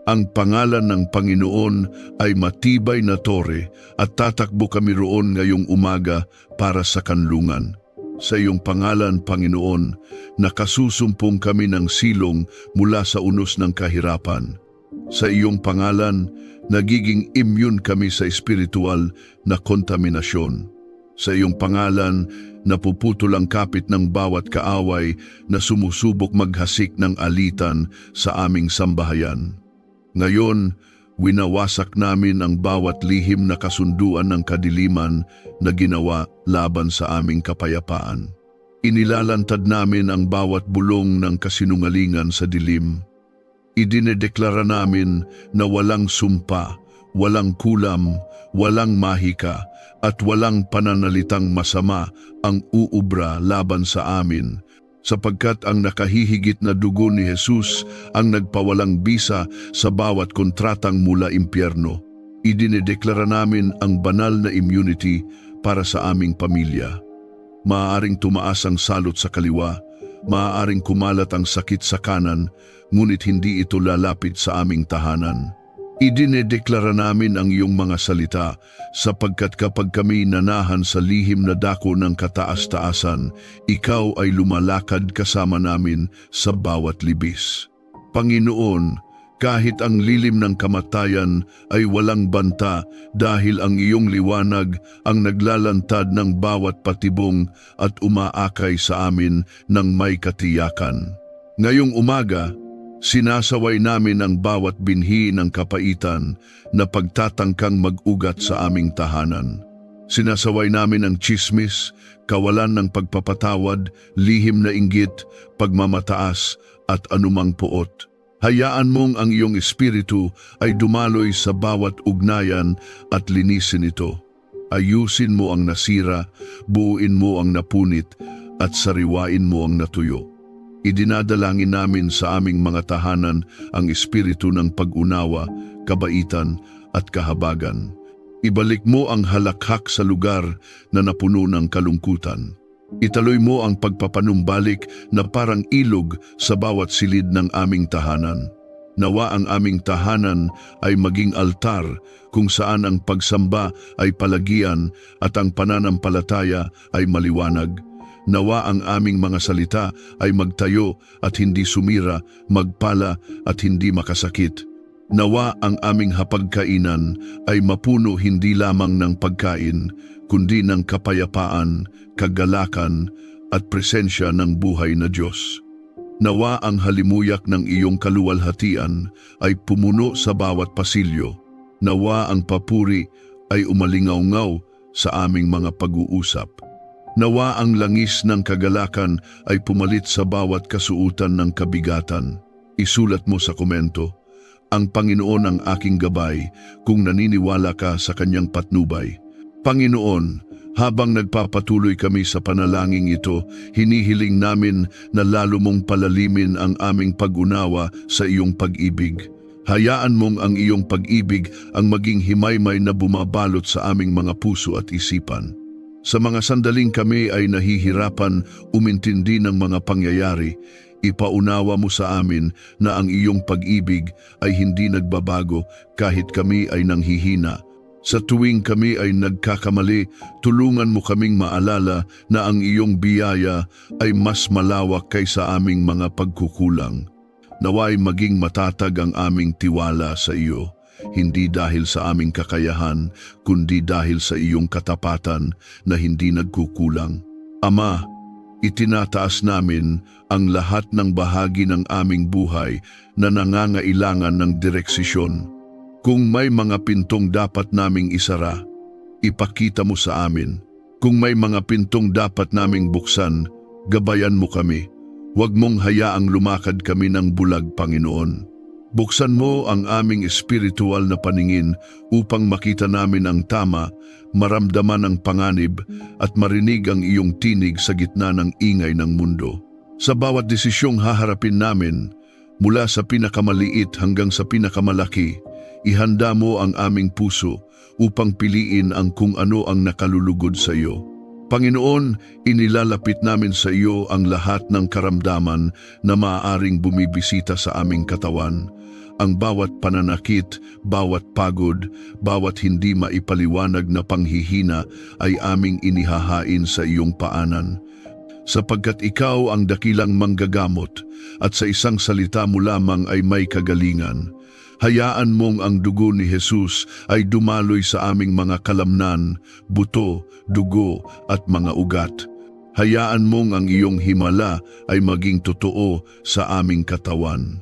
Ang pangalan ng Panginoon ay matibay na tore at tatakbo kami roon ngayong umaga para sa kanlungan. Sa iyong pangalan, Panginoon, nakasusumpong kami ng silong mula sa unos ng kahirapan. Sa iyong pangalan, nagiging immune kami sa espiritual na kontaminasyon. Sa iyong pangalan, napuputol ang kapit ng bawat kaaway na sumusubok maghasik ng alitan sa aming sambahayan. Ngayon, winawasak namin ang bawat lihim na kasunduan ng kadiliman na ginawa laban sa aming kapayapaan. Inilalantad namin ang bawat bulong ng kasinungalingan sa dilim. Idinedeklara namin na walang sumpa, walang kulam, walang mahika, at walang pananalitang masama ang uubra laban sa amin, sapagkat ang nakahihigit na dugo ni Jesus ang nagpawalang bisa sa bawat kontratang mula impyerno. Idinedeklara namin ang banal na immunity para sa aming pamilya. Maaaring tumaas ang salot sa kaliwa, maaaring kumalat ang sakit sa kanan, ngunit hindi ito lalapit sa aming tahanan. Idinedeklara namin ang iyong mga salita, sapagkat kapag kami nanahan sa lihim na dako ng kataas-taasan, ikaw ay lumalakad kasama namin sa bawat libis. Panginoon, kahit ang lilim ng kamatayan ay walang banta dahil ang iyong liwanag ang naglalantad ng bawat patibong at umaakay sa amin ng may katiyakan. Ngayong umaga, sinasaway namin ang bawat binhi ng kapaitan na pagtatangkang mag-ugat sa aming tahanan. Sinasaway namin ang tsismis, kawalan ng pagpapatawad, lihim na inggit, pagmamataas at anumang puot. Hayaan mong ang iyong espiritu ay dumaloy sa bawat ugnayan at linisin ito. Ayusin mo ang nasira, buuin mo ang napunit at sariwain mo ang natuyo. Idinadalangin namin sa aming mga tahanan ang espiritu ng pag-unawa, kabaitan at kahabagan. Ibalik mo ang halakhak sa lugar na napuno ng kalungkutan. Ituloy mo ang pagpapanumbalik na parang ilog sa bawat silid ng aming tahanan. Nawa ang aming tahanan ay maging altar kung saan ang pagsamba ay palagian at ang pananampalataya ay maliwanag. Nawa ang aming mga salita ay magtayo at hindi sumira, magpala at hindi makasakit. Nawa ang aming hapagkainan ay mapuno hindi lamang ng pagkain, kundi ng kapayapaan, kagalakan at presensya ng buhay na Diyos. Nawa ang halimuyak ng iyong kaluwalhatian ay pumuno sa bawat pasilyo. Nawa ang papuri ay umalingaw-ngaw sa aming mga pag-uusap. Nawa ang langis ng kagalakan ay pumalit sa bawat kasuutan ng kabigatan. Isulat mo sa komento, ang Panginoon ang aking gabay kung naniniwala ka sa kanyang patnubay. Panginoon, habang nagpapatuloy kami sa panalangin ito, hinihiling namin na lalo mong palalimin ang aming pag-unawa sa iyong pag-ibig. Hayaan mong ang iyong pag-ibig ang maging himaymay na bumabalot sa aming mga puso at isipan. Sa mga sandaling kami ay nahihirapan umintindi ng mga pangyayari, ipaunawa mo sa amin na ang iyong pag-ibig ay hindi nagbabago kahit kami ay nanghihina. Sa tuwing kami ay nagkakamali, tulungan mo kaming maalala na ang iyong biyaya ay mas malawak kaysa aming mga pagkukulang. Naway maging matatag ang aming tiwala sa iyo, hindi dahil sa aming kakayahan, kundi dahil sa iyong katapatan na hindi nagkukulang. Ama, itinataas namin ang lahat ng bahagi ng aming buhay na nangangailangan ng direksisyon. Kung may mga pintong dapat naming isara, ipakita mo sa amin. Kung may mga pintong dapat naming buksan, gabayan mo kami. Huwag mong hayaang lumakad kami ng bulag, Panginoon. Buksan mo ang aming espiritual na paningin upang makita namin ang tama, maramdaman ang panganib at marinig ang iyong tinig sa gitna ng ingay ng mundo. Sa bawat desisyong haharapin namin, mula sa pinakamaliit hanggang sa pinakamalaki, ihanda mo ang aming puso upang piliin ang kung ano ang nakalulugod sa iyo. Panginoon, inilalapit namin sa iyo ang lahat ng karamdaman na maaaring bumibisita sa aming katawan. Ang bawat pananakit, bawat pagod, bawat hindi maipaliwanag na panghihina ay aming inihahain sa iyong paanan. Sapagkat ikaw ang dakilang manggagamot at sa isang salita mo lamang ay may kagalingan. Hayaan mong ang dugo ni Jesus ay dumaloy sa aming mga kalamnan, buto, dugo at mga ugat. Hayaan mong ang iyong himala ay maging totoo sa aming katawan.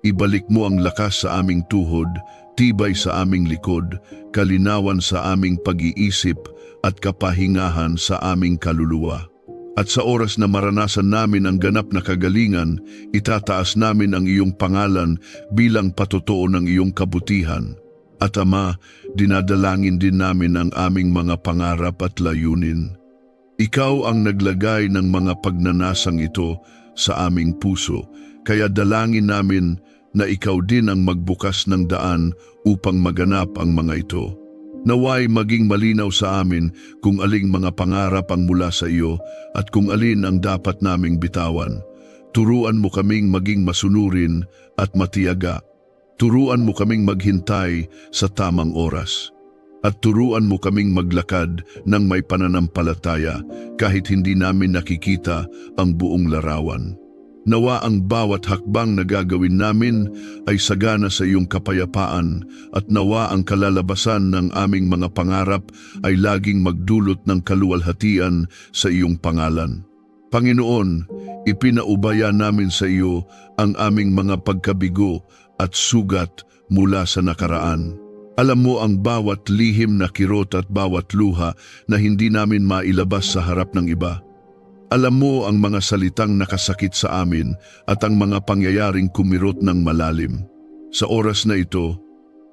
Ibalik mo ang lakas sa aming tuhod, tibay sa aming likod, kalinawan sa aming pag-iisip at kapahingahan sa aming kaluluwa. At sa oras na maranasan namin ang ganap na kagalingan, itataas namin ang iyong pangalan bilang patotoo ng iyong kabutihan. At Ama, dinadalangin din namin ang aming mga pangarap at layunin. Ikaw ang naglagay ng mga pagnanasang ito sa aming puso, kaya dalangin namin na ikaw din ang magbukas ng daan upang maganap ang mga ito. Naway maging malinaw sa amin kung aling mga pangarap ang mula sa iyo at kung alin ang dapat naming bitawan. Turuan mo kaming maging masunurin at matiyaga. Turuan mo kaming maghintay sa tamang oras. At turuan mo kaming maglakad ng may pananampalataya kahit hindi namin nakikita ang buong larawan. Nawa ang bawat hakbang na gagawin namin ay sagana sa iyong kapayapaan at nawa ang kalalabasan ng aming mga pangarap ay laging magdulot ng kaluwalhatian sa iyong pangalan. Panginoon, ipinaubaya namin sa iyo ang aming mga pagkabigo at sugat mula sa nakaraan. Alam mo ang bawat lihim na kirot at bawat luha na hindi namin mailabas sa harap ng iba. Alam mo ang mga salitang nakasakit sa amin at ang mga pangyayaring kumirot ng malalim. Sa oras na ito,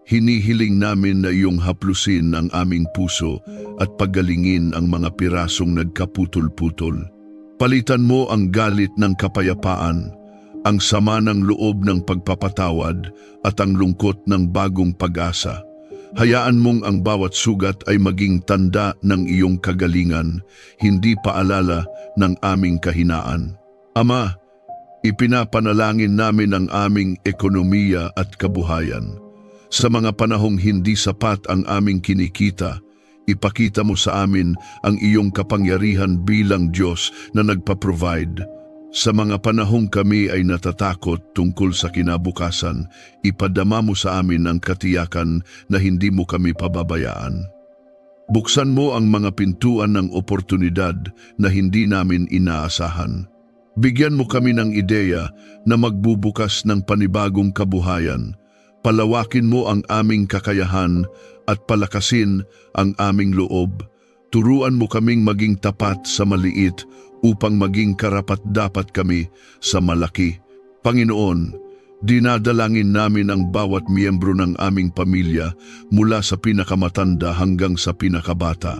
hinihiling namin na iyong haplusin ang aming puso at paggalingin ang mga pirasong nagkaputol-putol. Palitan mo ang galit ng kapayapaan, ang sama ng loob ng pagpapatawad at ang lungkot ng bagong pag-asa. Hayaan mong ang bawat sugat ay maging tanda ng iyong kagalingan, hindi paalala ng aming kahinaan. Ama, ipinapanalangin namin ang aming ekonomiya at kabuhayan. Sa mga panahong hindi sapat ang aming kinikita, ipakita mo sa amin ang iyong kapangyarihan bilang Diyos na nagpa-provide. Sa mga panahong kami ay natatakot tungkol sa kinabukasan, ipadama mo sa amin ang katiyakan na hindi mo kami pababayaan. Buksan mo ang mga pintuan ng oportunidad na hindi namin inaasahan. Bigyan mo kami ng ideya na magbubukas ng panibagong kabuhayan. Palawakin mo ang aming kakayahan at palakasin ang aming loob. Turuan mo kaming maging tapat sa maliit upang maging karapat-dapat kami sa malaki. Panginoon, dinadalangin namin ang bawat miyembro ng aming pamilya mula sa pinakamatanda hanggang sa pinakabata.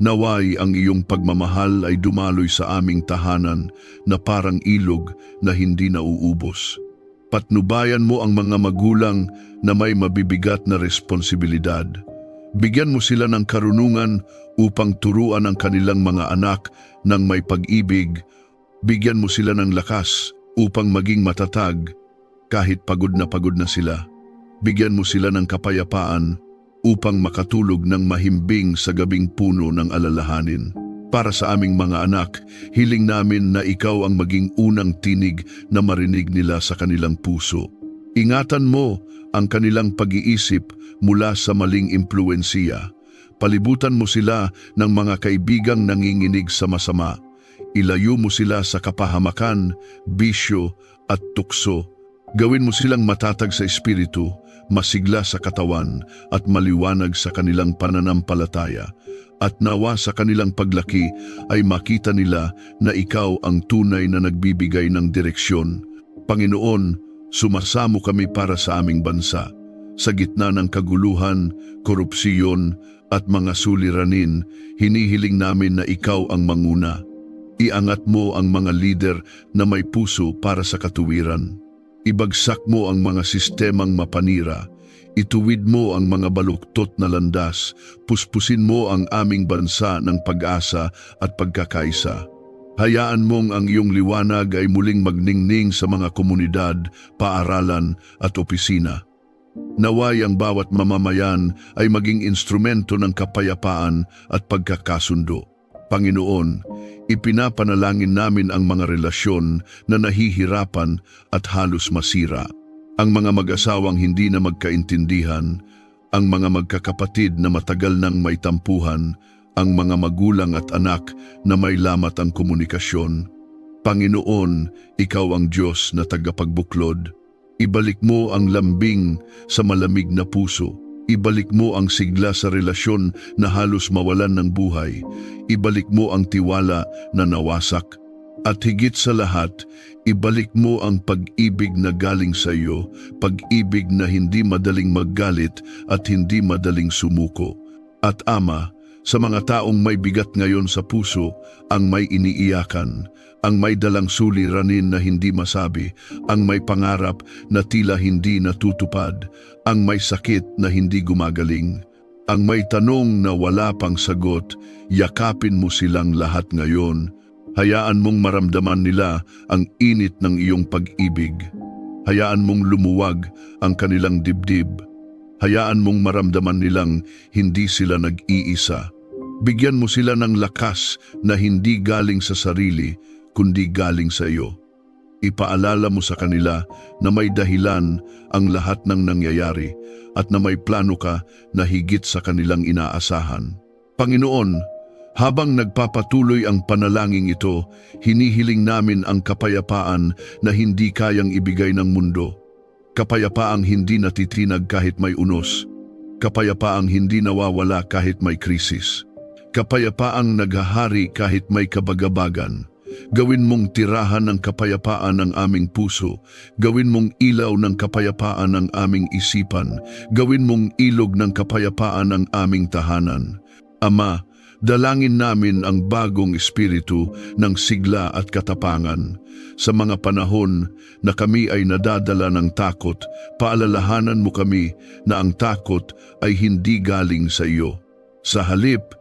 Naway ang iyong pagmamahal ay dumaloy sa aming tahanan na parang ilog na hindi nauubos. Patnubayan mo ang mga magulang na may mabibigat na responsibilidad. Bigyan mo sila ng karunungan upang turuan ang kanilang mga anak ng may pag-ibig. Bigyan mo sila ng lakas upang maging matatag kahit pagod na sila. Bigyan mo sila ng kapayapaan upang makatulog ng mahimbing sa gabing puno ng alalahanin. Para sa aming mga anak, hiling namin na ikaw ang maging unang tinig na marinig nila sa kanilang puso. Ingatan mo ang kanilang pag-iisip mula sa maling impluwensiya. Palibutan mo sila ng mga kaibigang nanginginig sa masama. Ilayo mo sila sa kapahamakan, bisyo at tukso. Gawin mo silang matatag sa espiritu, masigla sa katawan at maliwanag sa kanilang pananampalataya. At nawa sa kanilang paglaki ay makita nila na ikaw ang tunay na nagbibigay ng direksyon. Panginoon, sumasamo kami para sa aming bansa. Sa gitna ng kaguluhan, korupsyon at mga suliranin, hinihiling namin na ikaw ang manguna. Iangat mo ang mga lider na may puso para sa katuwiran. Ibagsak mo ang mga sistemang mapanira. Ituwid mo ang mga baluktot na landas, puspusin mo ang aming bansa ng pag-asa at pagkakaisa. Hayaan mong ang iyong liwanag ay muling magningning sa mga komunidad, paaralan at opisina. Naway ang bawat mamamayan ay maging instrumento ng kapayapaan at pagkakasundo. Panginoon, ipinapanalangin namin ang mga relasyon na nahihirapan at halos masira. Ang mga mag-asawang hindi na magkaintindihan, ang mga magkakapatid na matagal nang may tampuhan, ang mga magulang at anak na may lamat ang komunikasyon. Panginoon, Ikaw ang Diyos na tagapagbuklod. Ibalik mo ang lambing sa malamig na puso. Ibalik mo ang sigla sa relasyon na halos mawalan ng buhay. Ibalik mo ang tiwala na nawasak. At higit sa lahat, ibalik mo ang pag-ibig na galing sa iyo, pag-ibig na hindi madaling maggalit at hindi madaling sumuko. At Ama, sa mga taong may bigat ngayon sa puso, ang may iniiyakan, ang may dalang suliranin na hindi masabi, ang may pangarap na tila hindi natutupad, ang may sakit na hindi gumagaling, ang may tanong na wala pang sagot, yakapin mo silang lahat ngayon. Hayaan mong maramdaman nila ang init ng iyong pag-ibig. Hayaan mong lumuwag ang kanilang dibdib. Hayaan mong maramdaman nilang hindi sila nag-iisa. Bigyan mo sila ng lakas na hindi galing sa sarili, kundi galing sa iyo. Ipaalala mo sa kanila na may dahilan ang lahat ng nangyayari at na may plano ka na higit sa kanilang inaasahan. Panginoon, habang nagpapatuloy ang panalangin ito, hinihiling namin ang kapayapaan na hindi kayang ibigay ng mundo. Kapayapaang hindi natitinag kahit may unos. Kapayapaang hindi nawawala kahit may krisis. Kapayapaang naghahari kahit may kabagabagan. Gawin mong tirahan ng kapayapaan ang aming puso. Gawin mong ilaw ng kapayapaan ang aming isipan. Gawin mong ilog ng kapayapaan ang aming tahanan. Ama, dalangin namin ang bagong espiritu ng sigla at katapangan. Sa mga panahon na kami ay nadadala ng takot, paalalahanan mo kami na ang takot ay hindi galing sa iyo. Sa halip,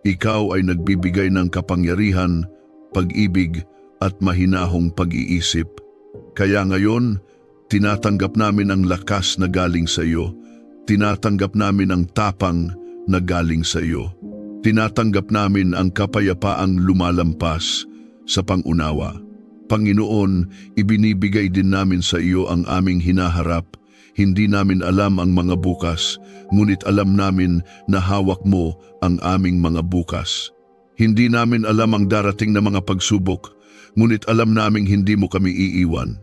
Ikaw ay nagbibigay ng kapangyarihan, pag-ibig at mahinahong pag-iisip. Kaya ngayon, tinatanggap namin ang lakas na galing sa iyo. Tinatanggap namin ang tapang na galing sa iyo. Tinatanggap namin ang kapayapaang lumalampas sa pangunawa. Panginoon, ibinibigay din namin sa iyo ang aming hinaharap. Hindi namin alam ang mga bukas, ngunit alam namin na hawak mo ang aming mga bukas. Hindi namin alam ang darating na mga pagsubok, ngunit alam naming hindi mo kami iiwan.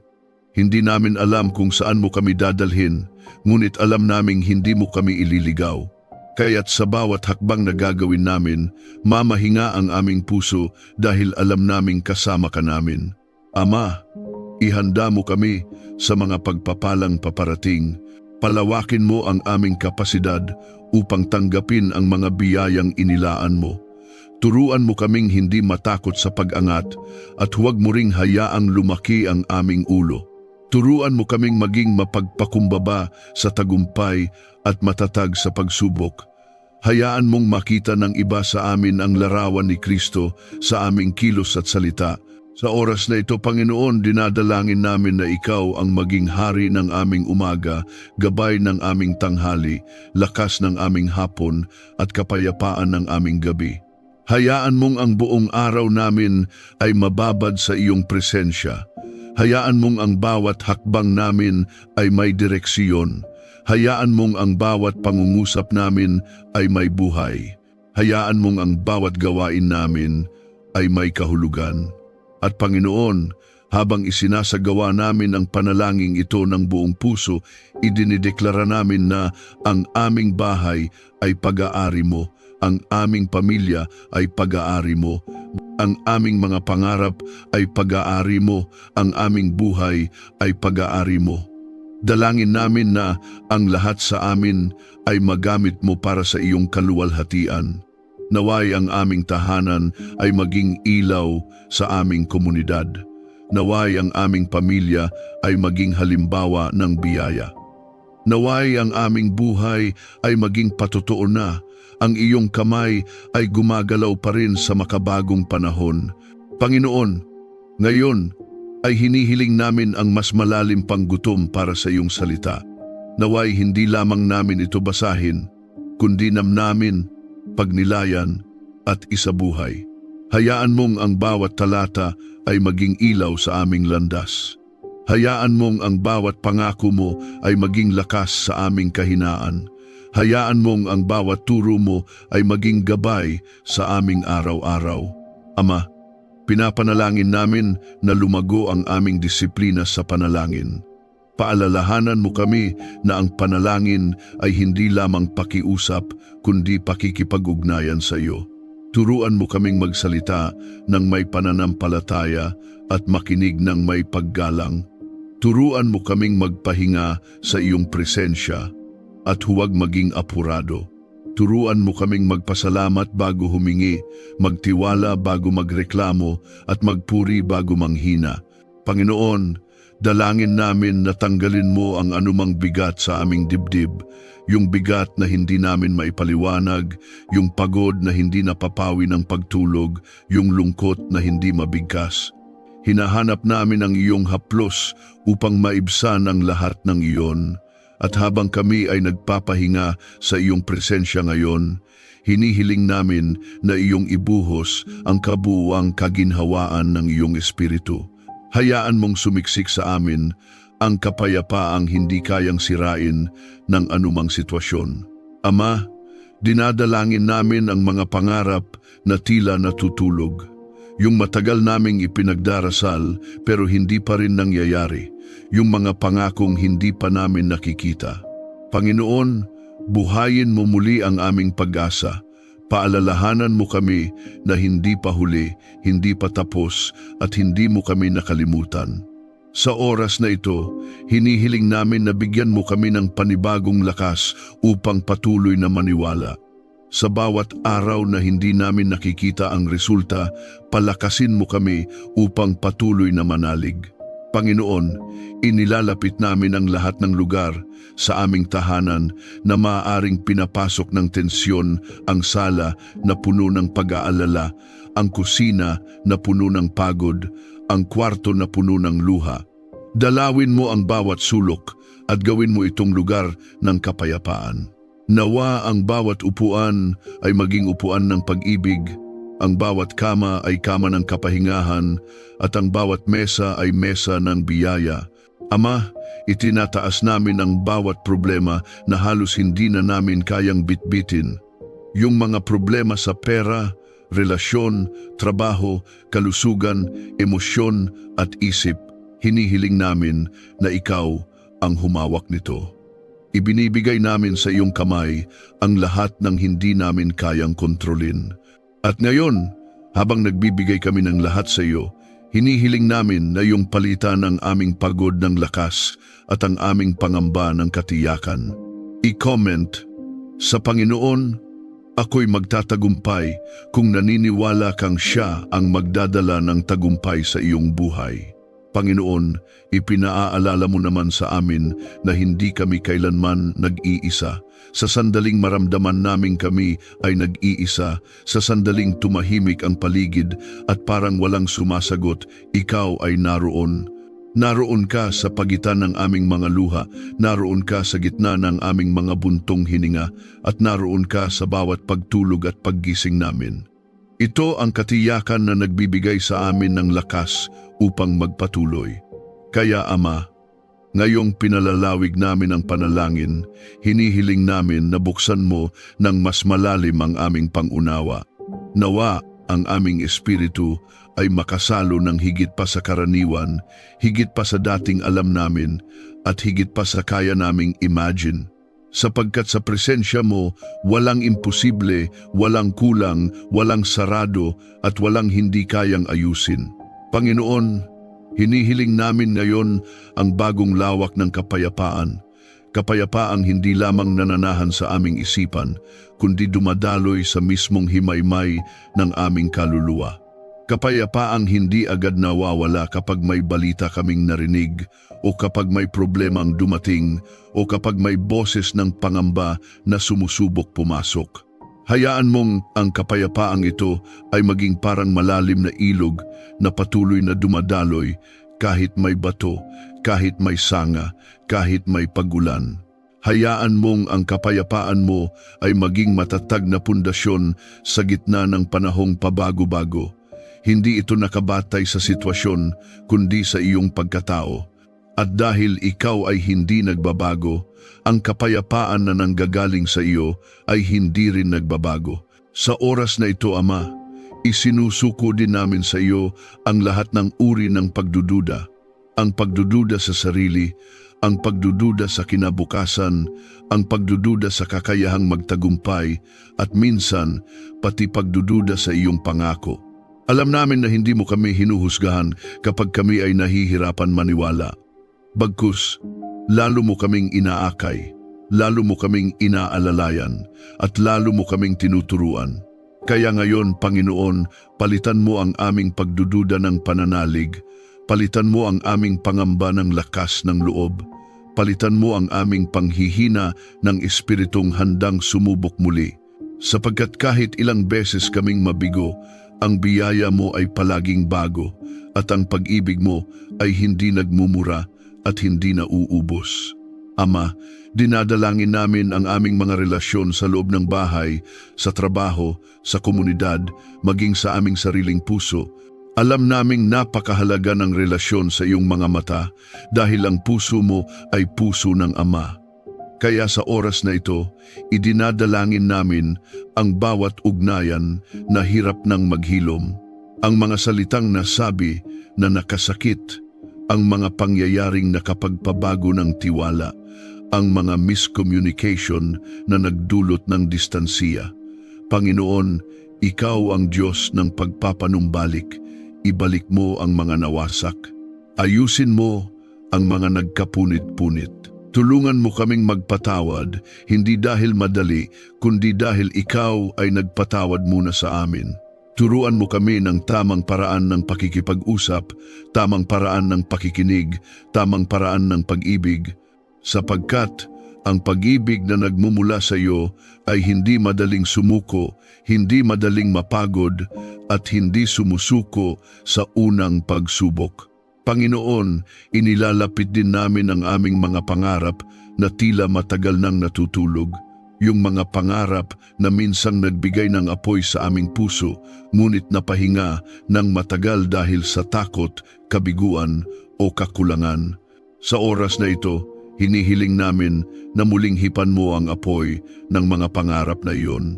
Hindi namin alam kung saan mo kami dadalhin, ngunit alam naming hindi mo kami ililigaw. Kaya't sa bawat hakbang na gagawin namin, mamahinga ang aming puso dahil alam naming kasama ka namin. Ama, ihanda mo kami sa mga pagpapalang paparating. Palawakin mo ang aming kapasidad upang tanggapin ang mga biyayang inilaan mo. Turuan mo kaming hindi matakot sa pag-angat at huwag mo ring hayaang lumaki ang aming ulo. Turuan mo kaming maging mapagpakumbaba sa tagumpay at matatag sa pagsubok. Hayaan mong makita ng iba sa amin ang larawan ni Kristo sa aming kilos at salita. Sa oras na ito, Panginoon, dinadalangin namin na Ikaw ang maging hari ng aming umaga, gabay ng aming tanghali, lakas ng aming hapon at kapayapaan ng aming gabi. Hayaan mong ang buong araw namin ay mababad sa iyong presensya. Hayaan mong ang bawat hakbang namin ay may direksyon. Hayaan mong ang bawat pangungusap namin ay may buhay. Hayaan mong ang bawat gawain namin ay may kahulugan. At Panginoon, habang isinasagawa namin ang panalangin ito ng buong puso, idinideklara namin na ang aming bahay ay pag-aari mo, ang aming pamilya ay pag-aari mo, ang aming mga pangarap ay pag-aari mo, ang aming buhay ay pag-aari mo. Dalangin namin na ang lahat sa amin ay magamit mo para sa iyong kaluwalhatian. Naway ang aming tahanan ay maging ilaw sa aming komunidad. Naway ang aming pamilya ay maging halimbawa ng biyaya. Naway ang aming buhay ay maging patotoo na. Ang iyong kamay ay gumagalaw pa rin sa makabagong panahon. Panginoon, ngayon ay hinihiling namin ang mas malalim pang gutom para sa iyong salita. Naway hindi lamang namin ito basahin, kundi namnamin, pagnilayan at isabuhay. Hayaan mong ang bawat talata ay maging ilaw sa aming landas. Hayaan mong ang bawat pangako mo ay maging lakas sa aming kahinaan. Hayaan mong ang bawat turo mo ay maging gabay sa aming araw-araw. Ama, pinapanalangin namin na lumago ang aming disiplina sa panalangin. Paalalahanan mo kami na ang panalangin ay hindi lamang pakiusap kundi pakikipag-ugnayan sa iyo. Turuan mo kaming magsalita ng may pananampalataya at makinig ng may paggalang. Turuan mo kaming magpahinga sa iyong presensya at huwag maging apurado. Turuan mo kaming magpasalamat bago humingi, magtiwala bago magreklamo at magpuri bago manghina. Panginoon, dalangin namin na tanggalin mo ang anumang bigat sa aming dibdib, yung bigat na hindi namin maipaliwanag, yung pagod na hindi napapawi ng pagtulog, yung lungkot na hindi mabigkas. Hinahanap namin ang iyong haplos upang maibsan ang lahat ng iyon. At habang kami ay nagpapahinga sa iyong presensya ngayon, hinihiling namin na iyong ibuhos ang kabuuang kaginhawaan ng iyong espiritu. Hayaan mong sumiksik sa amin ang kapayapaang hindi kayang sirain ng anumang sitwasyon. Ama, dinadalangin namin ang mga pangarap na tila natutulog. Yung matagal naming ipinagdarasal pero hindi pa rin nangyayari. Yung mga pangakong hindi pa namin nakikita. Panginoon, buhayin mo muli ang aming pag-asa. Paalalahanan mo kami na hindi pa huli, hindi pa tapos at hindi mo kami nakalimutan. Sa oras na ito, hinihiling namin na bigyan mo kami ng panibagong lakas upang patuloy na maniwala. Sa bawat araw na hindi namin nakikita ang resulta, palakasin mo kami upang patuloy na manalig. Panginoon, inilalapit namin ang lahat ng lugar sa aming tahanan na maaaring pinapasok ng tensyon, ang sala na puno ng pag-aalala, ang kusina na puno ng pagod, ang kwarto na puno ng luha. Dalawin mo ang bawat sulok at gawin mo itong lugar ng kapayapaan. Nawa ang bawat upuan ay maging upuan ng pag-ibig, ang bawat kama ay kama ng kapahingahan, at ang bawat mesa ay mesa ng biyaya. Ama, itinataas namin ang bawat problema na halos hindi na namin kayang bitbitin. Yung mga problema sa pera, relasyon, trabaho, kalusugan, emosyon at isip, hinihiling namin na ikaw ang humawak nito. Ibinibigay namin sa iyong kamay ang lahat ng hindi namin kayang kontrolin. At ngayon, habang nagbibigay kami ng lahat sa iyo, hinihiling namin na iyong palitan ang aming pagod ng lakas at ang aming pangamba ng katiyakan. I-comment, sa Panginoon, ako'y magtatagumpay kung naniniwala kang siya ang magdadala ng tagumpay sa iyong buhay. Panginoon, ipinaaalala mo naman sa amin na hindi kami kailanman nag-iisa. Sa sandaling maramdaman namin kami ay nag-iisa, sa sandaling tumahimik ang paligid at parang walang sumasagot, ikaw ay naroon. Naroon ka sa pagitan ng aming mga luha, naroon ka sa gitna ng aming mga buntong hininga, at naroon ka sa bawat pagtulog at paggising namin. Ito ang katiyakan na nagbibigay sa amin ng lakas upang magpatuloy. Kaya Ama, ngayong pinalalawig namin ang panalangin, hinihiling namin na buksan mo ng mas malalim ang aming pangunawa. Nawa ang aming espiritu ay makasalo ng higit pa sa karaniwan, higit pa sa dating alam namin, at higit pa sa kaya naming imagine. Sapagkat sa presensya mo, walang imposible, walang kulang, walang sarado, at walang hindi kayang ayusin. Panginoon, hinihiling namin ngayon ang bagong lawak ng kapayapaan. Kapayapaang hindi lamang nananahan sa aming isipan, kundi dumadaloy sa mismong himaymay ng aming kaluluwa. Kapayapaang hindi agad nawawala kapag may balita kaming narinig o kapag may problemang dumating o kapag may boses ng pangamba na sumusubok pumasok. Hayaan mong ang kapayapaang ito ay maging parang malalim na ilog na patuloy na dumadaloy kahit may bato, kahit may sanga, kahit may pagulan. Hayaan mong ang kapayapaan mo ay maging matatag na pundasyon sa gitna ng panahong pabago-bago. Hindi ito nakabatay sa sitwasyon kundi sa iyong pagkatao. At dahil ikaw ay hindi nagbabago, ang kapayapaan na nanggagaling sa iyo ay hindi rin nagbabago. Sa oras na ito, Ama, isinusuko din namin sa iyo ang lahat ng uri ng pagdududa. Ang pagdududa sa sarili, ang pagdududa sa kinabukasan, ang pagdududa sa kakayahang magtagumpay, at minsan pati pagdududa sa iyong pangako. Alam namin na hindi mo kami hinuhusgahan kapag kami ay nahihirapan maniwala. Bagkus, lalo mo kaming inaakay, lalo mo kaming inaalalayan, at lalo mo kaming tinuturuan. Kaya ngayon, Panginoon, palitan mo ang aming pagdududa ng pananalig, palitan mo ang aming pangamba ng lakas ng loob, palitan mo ang aming panghihina ng espiritong handang sumubok muli. Sapagkat kahit ilang beses kaming mabigo, ang biyaya mo ay palaging bago at ang pag-ibig mo ay hindi nagmumura at hindi nauubos. Ama, dinadalangin namin ang aming mga relasyon sa loob ng bahay, sa trabaho, sa komunidad, maging sa aming sariling puso. Alam naming napakahalaga ng relasyon sa iyong mga mata dahil ang puso mo ay puso ng Ama. Kaya sa oras na ito, idinadalangin namin ang bawat ugnayan na hirap ng maghilom, ang mga salitang nasabi na nakasakit, ang mga pangyayaring nakapagpabago ng tiwala, ang mga miscommunication na nagdulot ng distansiya. Panginoon, Ikaw ang Diyos ng pagpapanumbalik, ibalik mo ang mga nawasak, ayusin mo ang mga nagkapunit-punit. Tulungan mo kaming magpatawad, hindi dahil madali, kundi dahil ikaw ay nagpatawad muna sa amin. Turuan mo kami ng tamang paraan ng pakikipag-usap, tamang paraan ng pakikinig, tamang paraan ng pag-ibig, sapagkat ang pag-ibig na nagmumula sa iyo ay hindi madaling sumuko, hindi madaling mapagod, at hindi sumusuko sa unang pagsubok. Panginoon, inilalapit din namin ang aming mga pangarap na tila matagal nang natutulog. Yung mga pangarap na minsang nagbigay ng apoy sa aming puso, ngunit napahinga ng matagal dahil sa takot, kabiguan o kakulangan. Sa oras na ito, hinihiling namin na muling hipan mo ang apoy ng mga pangarap na iyon.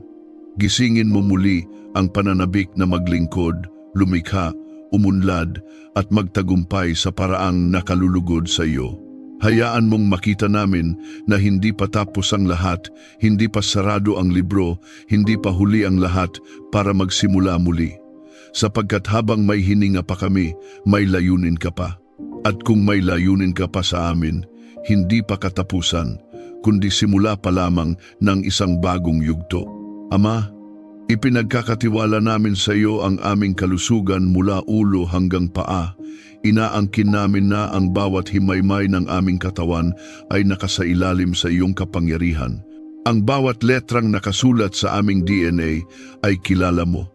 Gisingin mo muli ang pananabik na maglingkod, lumikha, umunlad at magtagumpay sa paraang nakalulugod sa iyo. Hayaan mong makita namin na hindi pa tapos ang lahat, hindi pa sarado ang libro, hindi pa huli ang lahat para magsimula muli. Sapagkat habang may hininga pa kami, may layunin ka pa. At kung may layunin ka pa sa amin, hindi pa katapusan, kundi simula pa lamang ng isang bagong yugto. Ama, ipinagkakatiwala namin sa iyo ang aming kalusugan mula ulo hanggang paa. Inaangkin namin na ang bawat himaymay ng aming katawan ay nakasailalim sa iyong kapangyarihan. Ang bawat letrang nakasulat sa aming DNA ay kilala mo.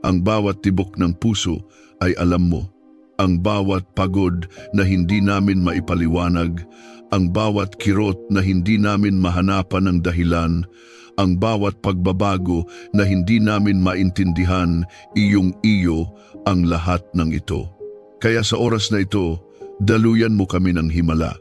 Ang bawat tibok ng puso ay alam mo. Ang bawat pagod na hindi namin maipaliwanag, ang bawat kirot na hindi namin mahanapan ng dahilan, ang bawat pagbabago na hindi namin maintindihan, iyong-iyo ang lahat ng ito. Kaya sa oras na ito, daluyan mo kami ng himala.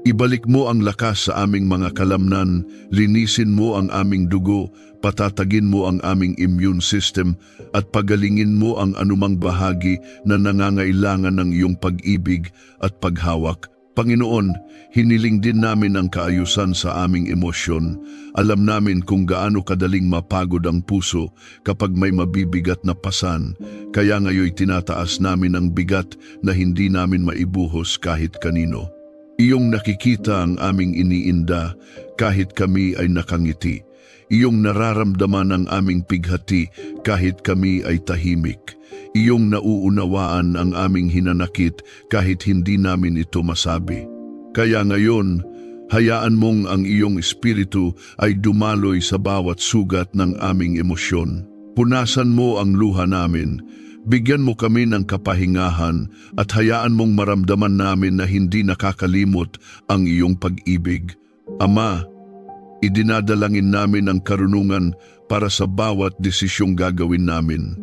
Ibalik mo ang lakas sa aming mga kalamnan, linisin mo ang aming dugo, patatagin mo ang aming immune system, at pagalingin mo ang anumang bahagi na nangangailangan ng iyong pag-ibig at paghawak. Panginoon, hiniling din namin ang kaayusan sa aming emosyon. Alam namin kung gaano kadaling mapagod ang puso kapag may mabibigat na pasan, kaya ngayoy tinataas namin ang bigat na hindi namin maibuhos kahit kanino. Iyong nakikita ang aming iniinda kahit kami ay nakangiti. Iyong nararamdaman ang aming pighati kahit kami ay tahimik. iyong nauunawaan ang aming hinanakit kahit hindi namin ito masabi. Kaya ngayon, hayaan mong ang iyong espiritu ay dumaloy sa bawat sugat ng aming emosyon. Punasan mo ang luha namin, bigyan mo kami ng kapahingahan at hayaan mong maramdaman namin na hindi nakakalimot ang iyong pag-ibig. Ama, idinadalangin namin ang karunungan para sa bawat desisyong gagawin namin.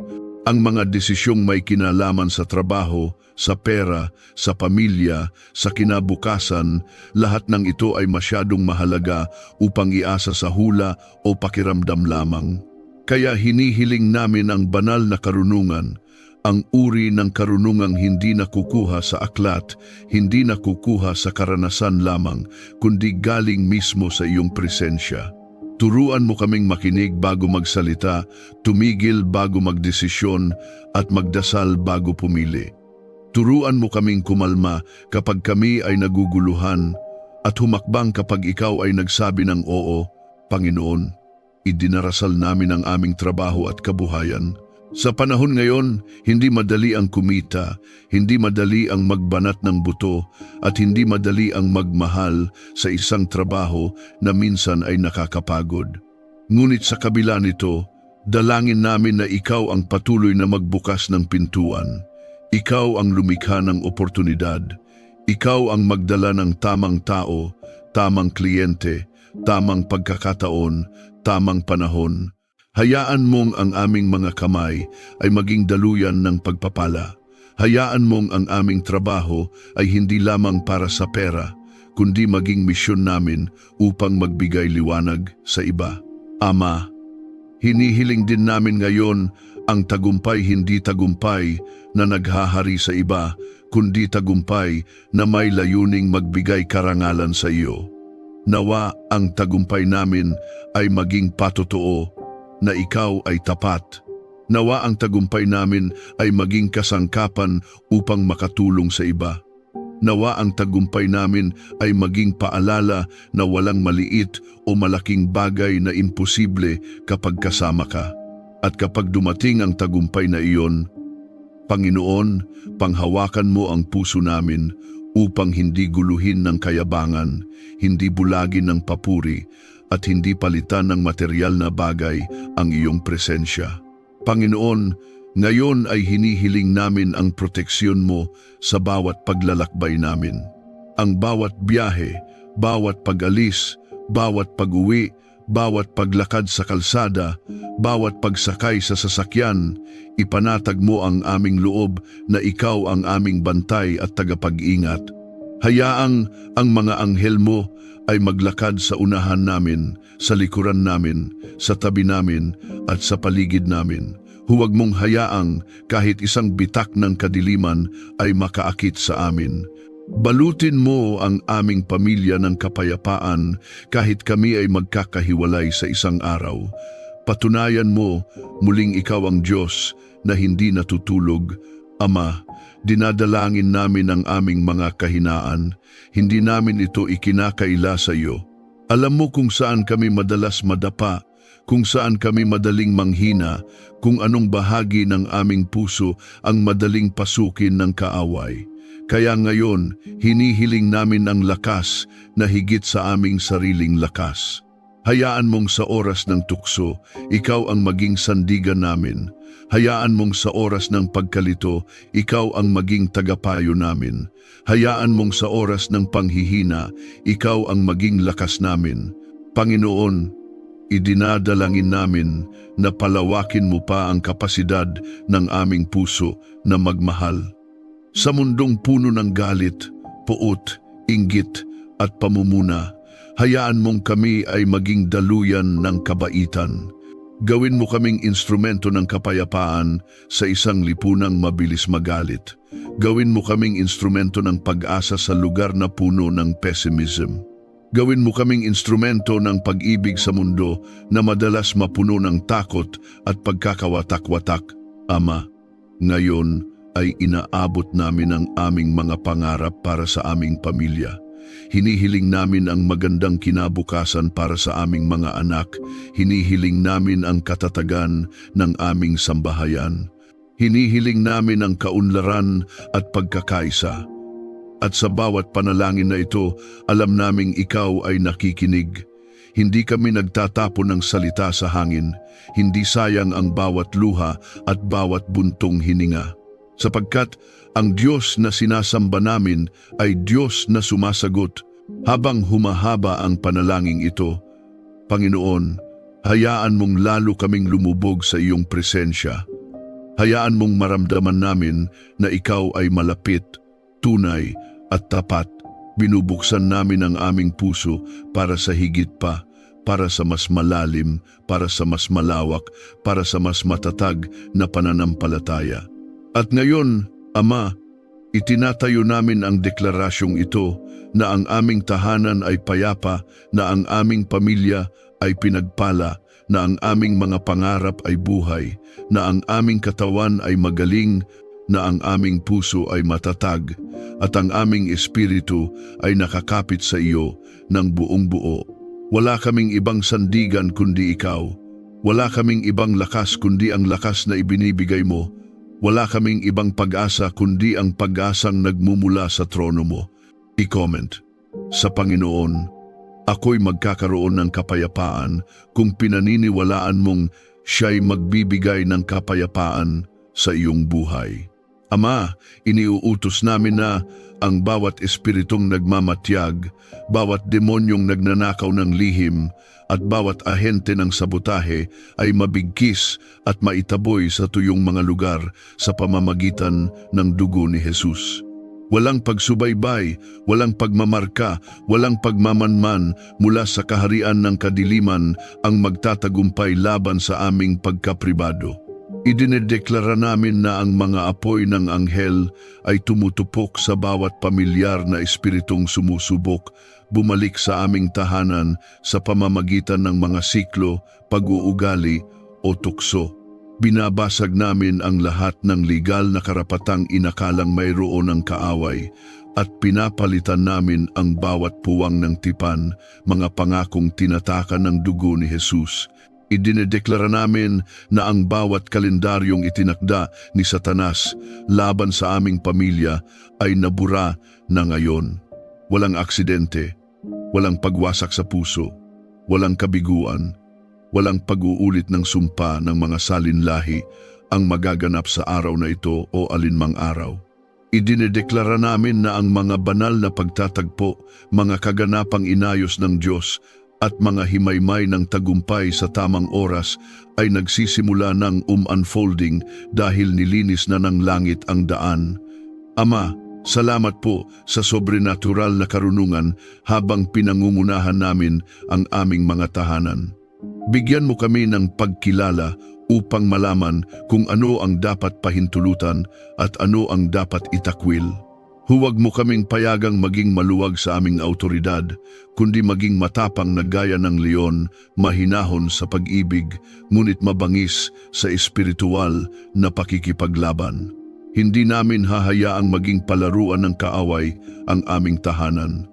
Ang mga desisyong may kinalaman sa trabaho, sa pera, sa pamilya, sa kinabukasan, lahat ng ito ay masyadong mahalaga upang iasa sa hula o pakiramdam lamang. Kaya hinihiling namin ang banal na karunungan, ang uri ng karunungang hindi nakukuha sa aklat, hindi nakukuha sa karanasan lamang, kundi galing mismo sa iyong presensya. Turuan mo kaming makinig bago magsalita, tumigil bago magdesisyon, at magdasal bago pumili. Turuan mo kaming kumalma kapag kami ay naguguluhan, at humakbang kapag ikaw ay nagsabi ng oo. Panginoon, idinarasal namin ang aming trabaho at kabuhayan. Sa panahon ngayon, hindi madali ang kumita, hindi madali ang magbanat ng buto, at hindi madali ang magmahal sa isang trabaho na minsan ay nakakapagod. Ngunit sa kabila nito, dalangin namin na ikaw ang patuloy na magbukas ng pintuan. Ikaw ang lumikha ng oportunidad. Ikaw ang magdala ng tamang tao, tamang kliyente, tamang pagkakataon, tamang panahon. Hayaan mong ang aming mga kamay ay maging daluyan ng pagpapala. Hayaan mong ang aming trabaho ay hindi lamang para sa pera, kundi maging misyon namin upang magbigay liwanag sa iba. Ama, hinihiling din namin ngayon ang tagumpay hindi tagumpay na naghahari sa iba, kundi tagumpay na may layuning magbigay karangalan sa iyo. Nawa ang tagumpay namin ay maging patotoo na ikaw ay tapat. Nawa ang tagumpay namin ay maging kasangkapan upang makatulong sa iba. Nawa ang tagumpay namin ay maging paalala na walang maliit o malaking bagay na imposible kapag kasama ka. At kapag dumating ang tagumpay na iyon, Panginoon, panghawakan mo ang puso namin upang hindi guluhin ng kayabangan, hindi bulagin ng papuri, at hindi palitan ng material na bagay ang iyong presensya. Panginoon, ngayon ay hinihiling namin ang proteksyon mo sa bawat paglalakbay namin. Ang bawat biyahe, bawat pag-alis, bawat pag-uwi, bawat paglakad sa kalsada, bawat pagsakay sa sasakyan, ipanatag mo ang aming loob na ikaw ang aming bantay at tagapag-ingat. Hayaang ang mga anghel mo ay maglakad sa unahan namin, sa likuran namin, sa tabi namin, at sa paligid namin. Huwag mong hayaang kahit isang bitak ng kadiliman ay makaakit sa amin. Balutin mo ang aming pamilya ng kapayapaan kahit kami ay magkakahiwalay sa isang araw. Patunayan mo muling ikaw ang Diyos na hindi natutulog. Ama, dinadalangin namin ang aming mga kahinaan. Hindi namin ito ikinakaila sa iyo. Alam mo kung saan kami madalas madapa, kung saan kami madaling manghina, kung anong bahagi ng aming puso ang madaling pasukin ng kaaway. Kaya ngayon, hinihiling namin ang lakas na higit sa aming sariling lakas. Hayaan mong sa oras ng tukso, ikaw ang maging sandigan namin. Hayaan mong sa oras ng pagkalito, ikaw ang maging tagapayo namin. Hayaan mong sa oras ng panghihina, ikaw ang maging lakas namin. Panginoon, idinadalangin namin na palawakin mo pa ang kapasidad ng aming puso na magmahal. Sa mundong puno ng galit, puot, inggit at pamumuna, hayaan mong kami ay maging daluyan ng kabaitan. Gawin mo kaming instrumento ng kapayapaan sa isang lipunang mabilis magalit. Gawin mo kaming instrumento ng pag-asa sa lugar na puno ng pessimism. Gawin mo kaming instrumento ng pag-ibig sa mundo na madalas mapuno ng takot at pagkakawatak-watak. Ama, ngayon ay inaabot namin ang aming mga pangarap para sa aming pamilya. Hinihiling namin ang magandang kinabukasan para sa aming mga anak. Hinihiling namin ang katatagan ng aming sambahayan. Hinihiling namin ang kaunlaran at pagkakaisa. At sa bawat panalangin na ito, alam naming ikaw ay nakikinig. Hindi kami nagtatapon ng salita sa hangin, hindi sayang ang bawat luha at bawat buntong hininga. Sapagkat ang Diyos na sinasamba namin ay Diyos na sumasagot. Habang humahaba ang panalangin ito, Panginoon, hayaan mong lalo kaming lumubog sa iyong presensya. Hayaan mong maramdaman namin na ikaw ay malapit, tunay at tapat. Binubuksan namin ang aming puso para sa higit pa, para sa mas malalim, para sa mas malawak, para sa mas matatag na pananampalataya. At ngayon, Ama, itinatayo namin ang deklarasyong ito na ang aming tahanan ay payapa, na ang aming pamilya ay pinagpala, na ang aming mga pangarap ay buhay, na ang aming katawan ay magaling, na ang aming puso ay matatag, at ang aming espiritu ay nakakapit sa iyo ng buong buo. Wala kaming ibang sandigan kundi ikaw. Wala kaming ibang lakas kundi ang lakas na ibinibigay mo. Wala kaming ibang pag-asa kundi ang pag-asang nagmumula sa trono mo. I-comment, sa Panginoon, ako'y magkakaroon ng kapayapaan kung pinaniniwalaan mong siya'y magbibigay ng kapayapaan sa iyong buhay. Ama, iniuutos namin na ang bawat espiritong nagmamatyag, bawat demonyong nagnanakaw ng lihim, at bawat ahente ng sabotahe ay mabigkis at maitaboy sa tuyong mga lugar sa pamamagitan ng dugo ni Jesus. Walang pagsubaybay, walang pagmamarka, walang pagmamanman mula sa kaharian ng kadiliman ang magtatagumpay laban sa aming pagkapribado. Idinedeklara namin na ang mga apoy ng anghel ay tumutupok sa bawat pamilyar na espiritong sumusubok, bumalik sa aming tahanan sa pamamagitan ng mga siklo, pag-uugali o tukso. Binabasag namin ang lahat ng legal na karapatang inakalang mayroon ng kaaway at pinapalitan namin ang bawat puwang ng tipan, mga pangakong tinatakan ng dugo ni Jesus. Idinedeklara namin na ang bawat kalendaryong itinakda ni Satanas laban sa aming pamilya ay nabura na ngayon. Walang aksidente, walang pagwasak sa puso, walang kabiguan, walang pag-uulit ng sumpa ng mga salinlahi ang magaganap sa araw na ito o alinmang araw. Idinedeklara namin na ang mga banal na pagtatagpo, mga kaganapang inayos ng Diyos at mga himaymay ng tagumpay sa tamang oras ay nagsisimula ng unfolding dahil nilinis na ng langit ang daan. Ama, salamat po sa sobrenatural na karunungan habang pinangungunahan namin ang aming mga tahanan. Bigyan mo kami ng pagkilala upang malaman kung ano ang dapat pahintulutan at ano ang dapat itakwil. Huwag mo kaming payagang maging maluwag sa aming autoridad, kundi maging matapang na gaya ng leon, mahinahon sa pag-ibig, ngunit mabangis sa espiritual na pakikipaglaban. Hindi namin hahayaang maging palaruan ng kaaway ang aming tahanan.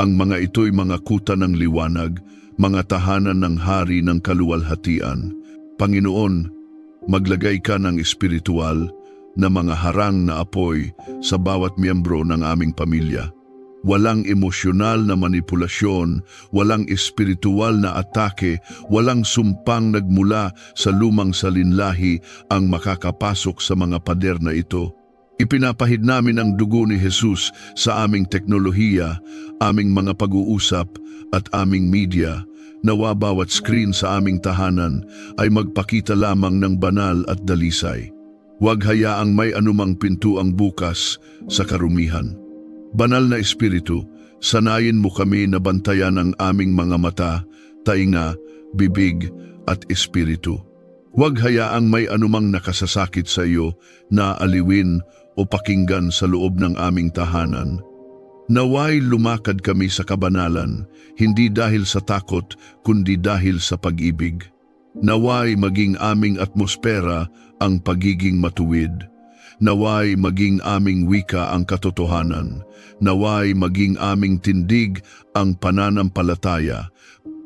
Ang mga ito'y mga kuta ng liwanag, mga tahanan ng hari ng kaluwalhatian. Panginoon, maglagay ka ng espiritual na mga harang na apoy sa bawat miyembro ng aming pamilya. Walang emosyonal na manipulasyon, walang espiritual na atake, walang sumpang nagmula sa lumang salinlahi ang makakapasok sa mga pader na ito. Ipinapahid namin ang dugo ni Jesus sa aming teknolohiya, aming mga pag-uusap at aming media. Nawa bawat screen sa aming tahanan ay magpakita lamang ng banal at dalisay. Huwag hayaang may anumang pintuang bukas sa karumihan. Banal na Espiritu, sanayin mo kami na bantayan ang aming mga mata, tainga, bibig at espiritu. Huwag hayaang may anumang nakasasakit sa iyo na aliwin o pakinggan sa loob ng aming tahanan. Naway lumakad kami sa kabanalan, hindi dahil sa takot, kundi dahil sa pag-ibig. Naway maging aming atmosfera ang pagiging matuwid. Naway maging aming wika ang katotohanan. Naway maging aming tindig ang pananampalataya.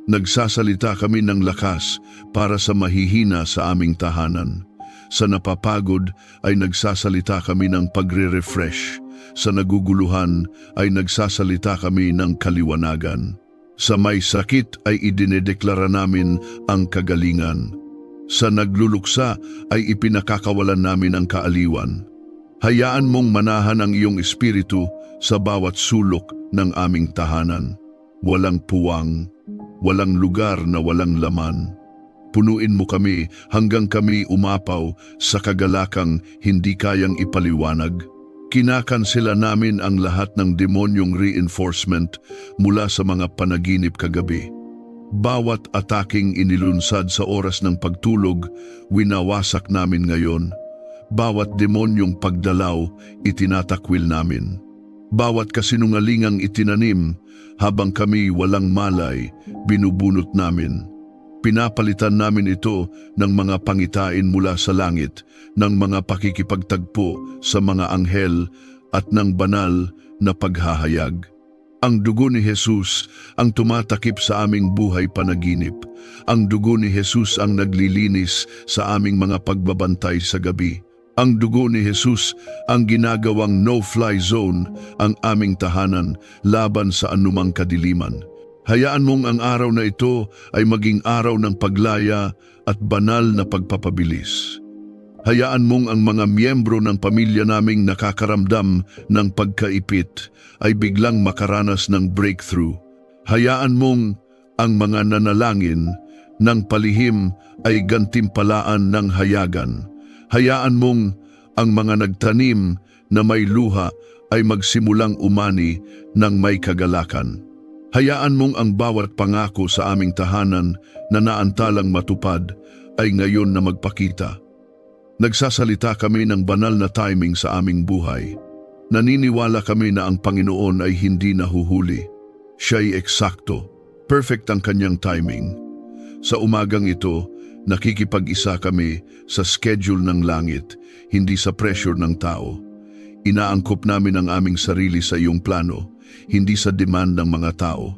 Nagsasalita kami ng lakas para sa mahihina sa aming tahanan. Sa napapagod ay nagsasalita kami ng pagre-refresh. Sa naguguluhan ay nagsasalita kami ng kaliwanagan. Sa may sakit ay idinedeklara namin ang kagalingan. Sa nagluluksa ay ipinakakawalan namin ang kaaliwan. Hayaan mong manahan ang iyong espiritu sa bawat sulok ng aming tahanan. Walang puwang, walang lugar na walang laman. Punuin mo kami hanggang kami umapaw sa kagalakang hindi kayang ipaliwanag. Kinakansela namin ang lahat ng demonyong reinforcement mula sa mga panaginip kagabi. Bawat ataking inilunsad sa oras ng pagtulog, winawasak namin ngayon. Bawat demonyong pagdalaw, itinatakwil namin. Bawat kasinungalingang itinanim, habang kami walang malay, binubunot namin. Pinapalitan namin ito ng mga pangitain mula sa langit, ng mga pakikipagtagpo sa mga anghel at ng banal na paghahayag. Ang dugo ni Jesus ang tumatakip sa aming buhay panaginip. Ang dugo ni Jesus ang naglilinis sa aming mga pagbabantay sa gabi. Ang dugo ni Jesus ang ginagawang no-fly zone ang aming tahanan laban sa anumang kadiliman. Hayaan mong ang araw na ito ay maging araw ng paglaya at banal na pagpapabilis. Hayaan mong ang mga miyembro ng pamilya naming nakakaramdam ng pagkaipit ay biglang makaranas ng breakthrough. Hayaan mong ang mga nanalangin ng palihim ay gantimpalaan ng hayagan. Hayaan mong ang mga nagtanim na may luha ay magsimulang umani ng may kagalakan. Hayaan mong ang bawat pangako sa aming tahanan na naantalang matupad ay ngayon na magpakita. Nagsasalita kami ng banal na timing sa aming buhay. Naniniwala kami na ang Panginoon ay hindi nahuhuli. Siya'y eksakto. Perfect ang kanyang timing. Sa umagang ito, nakikipag-isa kami sa schedule ng langit, hindi sa pressure ng tao. Inaangkop namin ang aming sarili sa iyong plano, hindi sa demand ng mga tao.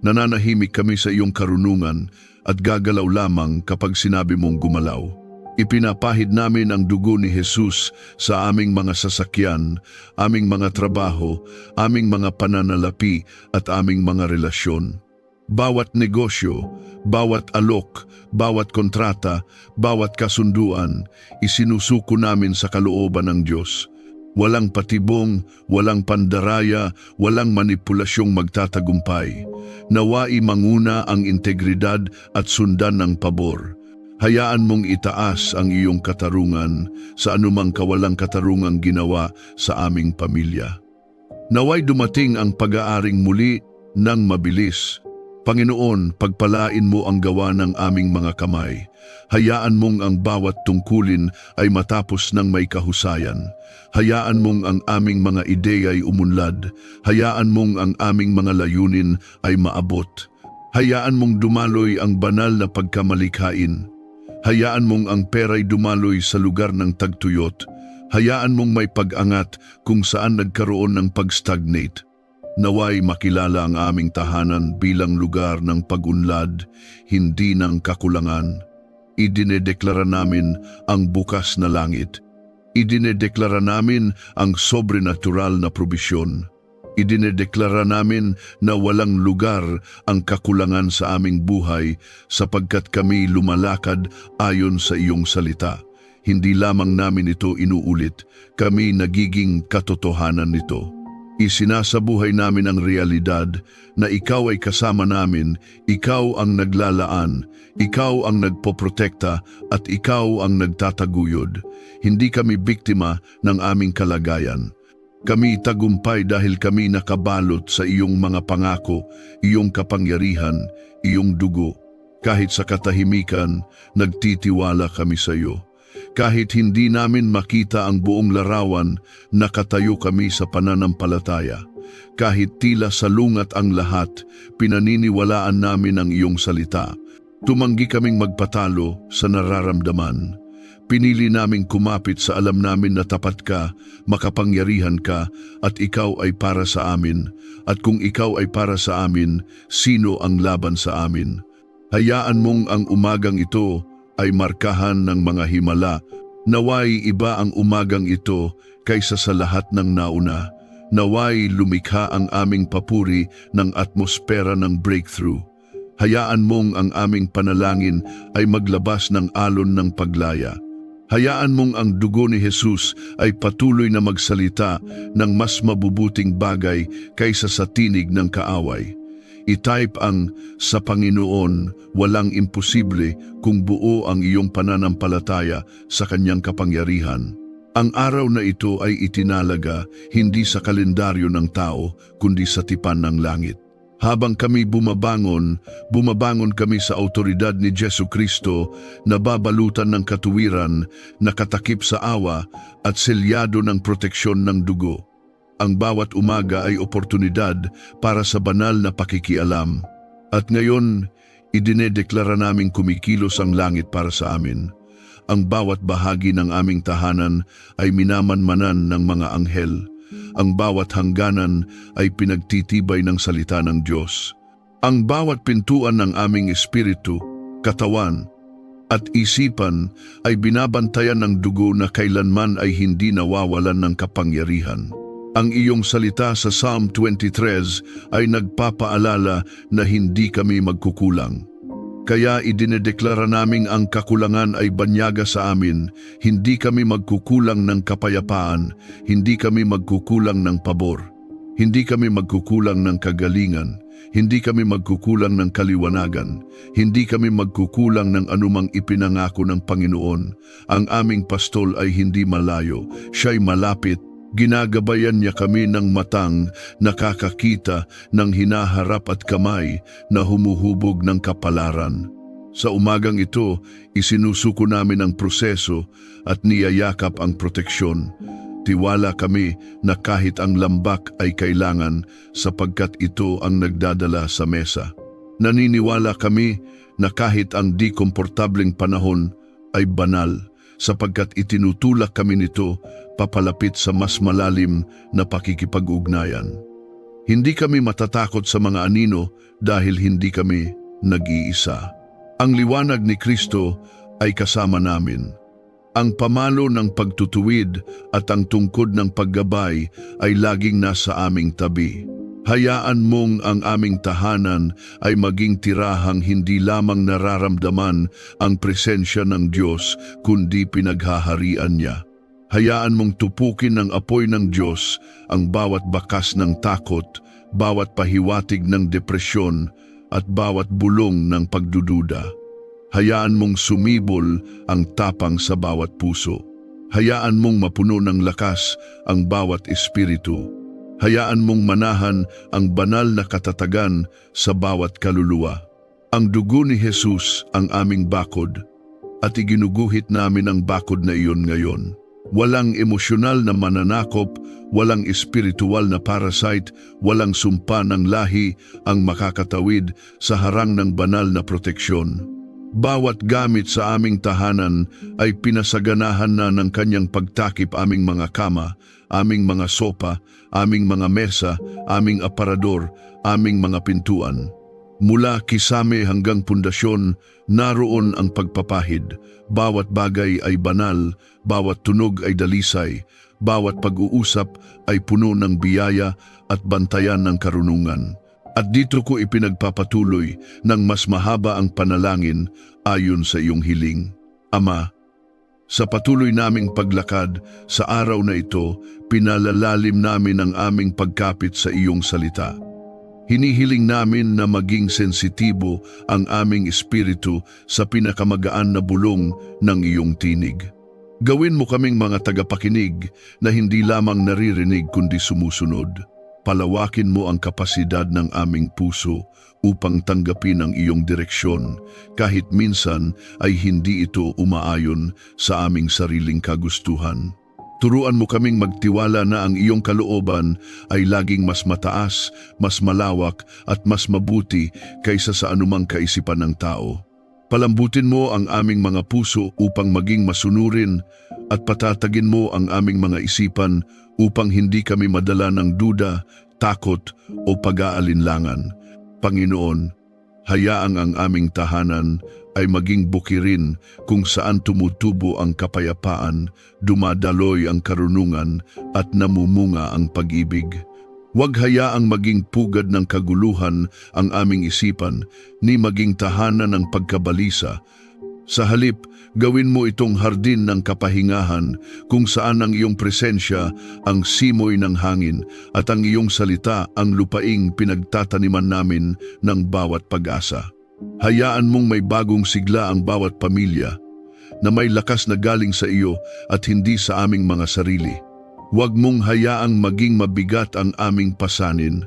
Nananahimik kami sa iyong karunungan at gagalaw lamang kapag sinabi mong gumalaw. Ipinapahid namin ang dugo ni Jesus sa aming mga sasakyan, aming mga trabaho, aming mga pananalapi at aming mga relasyon. Bawat negosyo, bawat alok, bawat kontrata, bawat kasunduan, isinusuko namin sa kalooban ng Diyos. Walang patibong, walang pandaraya, walang manipulasyong magtatagumpay. Nawai manguna ang integridad at sundan ng pabor. Hayaan mong itaas ang iyong katarungan sa anumang kawalang katarungang ginawa sa aming pamilya. Naway dumating ang pag-aaring muli ng mabilis. Panginoon, pagpalain mo ang gawa ng aming mga kamay. Hayaan mong ang bawat tungkulin ay matapos ng may kahusayan. Hayaan mong ang aming mga ideya ay umunlad. Hayaan mong ang aming mga layunin ay maabot. Hayaan mong dumaloy ang banal na pagkamalikhain. Hayaan mong ang pera'y dumaloy sa lugar ng tagtuyot. Hayaan mong may pag-angat kung saan nagkaroon ng pag-stagnate. Naway makilala ang aming tahanan bilang lugar ng pag-unlad, hindi ng kakulangan. Idinedeklara namin ang bukas na langit. Idinedeklara namin ang sobrenatural na probisyon. Idinedeklara namin na walang lugar ang kakulangan sa aming buhay sapagkat kami lumalakad ayon sa iyong salita. Hindi lamang namin ito inuulit, kami nagiging katotohanan nito. Isinasabuhay namin ang realidad na ikaw ay kasama namin, ikaw ang naglalaan, ikaw ang nagpoprotekta at ikaw ang nagtataguyod. Hindi kami biktima ng aming kalagayan. Kami tagumpay dahil kami nakabalot sa iyong mga pangako, iyong kapangyarihan, iyong dugo. Kahit sa katahimikan, nagtitiwala kami sa iyo. Kahit hindi namin makita ang buong larawan, nakatayo kami sa pananampalataya. Kahit tila salungat ang lahat, pinaniniwalaan namin ang iyong salita. Tumanggi kaming magpatalo sa nararamdaman. Pinili naming kumapit sa alam namin na tapat ka, makapangyarihan ka, at ikaw ay para sa amin. At kung ikaw ay para sa amin, sino ang laban sa amin? Hayaan mong ang umagang ito ay markahan ng mga himala Naway iba ang umagang ito kaysa sa lahat ng nauna. Naway lumikha ang aming papuri ng atmosfera ng breakthrough. Hayaan mong ang aming panalangin ay maglabas ng alon ng paglaya. Hayaan mong ang dugo ni Jesus ay patuloy na magsalita ng mas mabubuting bagay kaysa sa tinig ng kaaway. I-type ang "Sa Panginoon, walang imposible kung buo ang iyong pananampalataya sa kanyang kapangyarihan." Ang araw na ito ay itinalaga hindi sa kalendaryo ng tao, kundi sa tipan ng langit. Habang kami bumabangon kami sa autoridad ni Jesucristo na babalutan ng katuwiran, nakatakip sa awa at selyado ng proteksyon ng dugo. Ang bawat umaga ay oportunidad para sa banal na pakikialam. At ngayon, idinedeklara naming kumikilos ang langit para sa amin. Ang bawat bahagi ng aming tahanan ay minamanmanan ng mga anghel. Ang bawat hangganan ay pinagtitibay ng salita ng Diyos. Ang bawat pintuan ng aming espiritu, katawan, at isipan ay binabantayan ng dugo na kailanman ay hindi nawawalan ng kapangyarihan. Ang iyong salita sa Psalm 23 ay nagpapaalala na hindi kami magkukulang. Kaya idinedeklara naming ang kakulangan ay banyaga sa amin. Hindi kami magkukulang ng kapayapaan, hindi kami magkukulang ng pabor, hindi kami magkukulang ng kagalingan, hindi kami magkukulang ng kaliwanagan, hindi kami magkukulang ng anumang ipinangako ng Panginoon. Ang aming pastol ay hindi malayo, siya'y malapit. Ginagabayan niya kami ng matang nakakakita ng hinaharap at kamay na humuhubog ng kapalaran. Sa umagang ito, isinusuko namin ang proseso at niyayakap ang proteksyon. Tiwala kami na kahit ang lambak ay kailangan sapagkat ito ang nagdadala sa mesa. Naniniwala kami na kahit ang di komportableng panahon ay banal, sapagkat itinutulak kami nito papalapit sa mas malalim na pakikipag-ugnayan. Hindi kami matatakot sa mga anino dahil hindi kami nag-iisa. Ang liwanag ni Kristo ay kasama namin. Ang pamalo ng pagtutuwid at ang tungkod ng paggabay ay laging nasa aming tabi. Hayaan mong ang aming tahanan ay maging tirahang hindi lamang nararamdaman ang presensya ng Diyos, kundi pinaghaharian niya. Hayaan mong tupukin ng apoy ng Diyos ang bawat bakas ng takot, bawat pahiwatig ng depresyon, at bawat bulong ng pagdududa. Hayaan mong sumibol ang tapang sa bawat puso. Hayaan mong mapuno ng lakas ang bawat espiritu. Hayaan mong manahan ang banal na katatagan sa bawat kaluluwa. Ang dugo ni Jesus ang aming bakod at iginuguhit namin ang bakod na iyon ngayon. Walang emosyonal na mananakop, walang espiritual na parasite, walang sumpa ng lahi ang makakatawid sa harang ng banal na proteksyon. Bawat gamit sa aming tahanan ay pinasaganahan na ng kanyang pagtakip, aming mga kama, aming mga sopa, aming mga mesa, aming aparador, aming mga pintuan. Mula kisame hanggang pundasyon, naroon ang pagpapahid. Bawat bagay ay banal, bawat tunog ay dalisay, bawat pag-uusap ay puno ng biyaya at bantayan ng karunungan. At dito ko ipinagpapatuloy ng mas mahaba ang panalangin ayon sa iyong hiling. Ama, sa patuloy naming paglakad sa araw na ito, pinalalalim namin ang aming pagkapit sa iyong salita. Hinihiling namin na maging sensitibo ang aming espiritu sa pinakamagaan na bulong ng iyong tinig. Gawin mo kaming mga tagapakinig na hindi lamang naririnig kundi sumusunod. Palawakin mo ang kapasidad ng aming puso upang tanggapin ang iyong direksyon kahit minsan ay hindi ito umaayon sa aming sariling kagustuhan. Turuan mo kaming magtiwala na ang iyong kalooban ay laging mas mataas, mas malawak at mas mabuti kaysa sa anumang kaisipan ng tao. Palambutin mo ang aming mga puso upang maging masunurin at patatagin mo ang aming mga isipan upang hindi kami madala ng duda, takot o pag-aalinlangan. Panginoon, Hayaang ang aming tahanan ay maging bukirin kung saan tumutubo ang kapayapaan, dumadaloy ang karunungan at namumunga ang pag-ibig. Huwag hayaang maging pugad ng kaguluhan ang aming isipan, ni maging tahanan ng pagkabalisa. Sa halip, gawin mo itong hardin ng kapahingahan kung saan ang iyong presensya ang simoy ng hangin at ang iyong salita ang lupaing pinagtataniman namin ng bawat pag-asa. Hayaan mong may bagong sigla ang bawat pamilya na may lakas na galing sa iyo at hindi sa aming mga sarili. Huwag mong hayaang maging mabigat ang aming pasanin.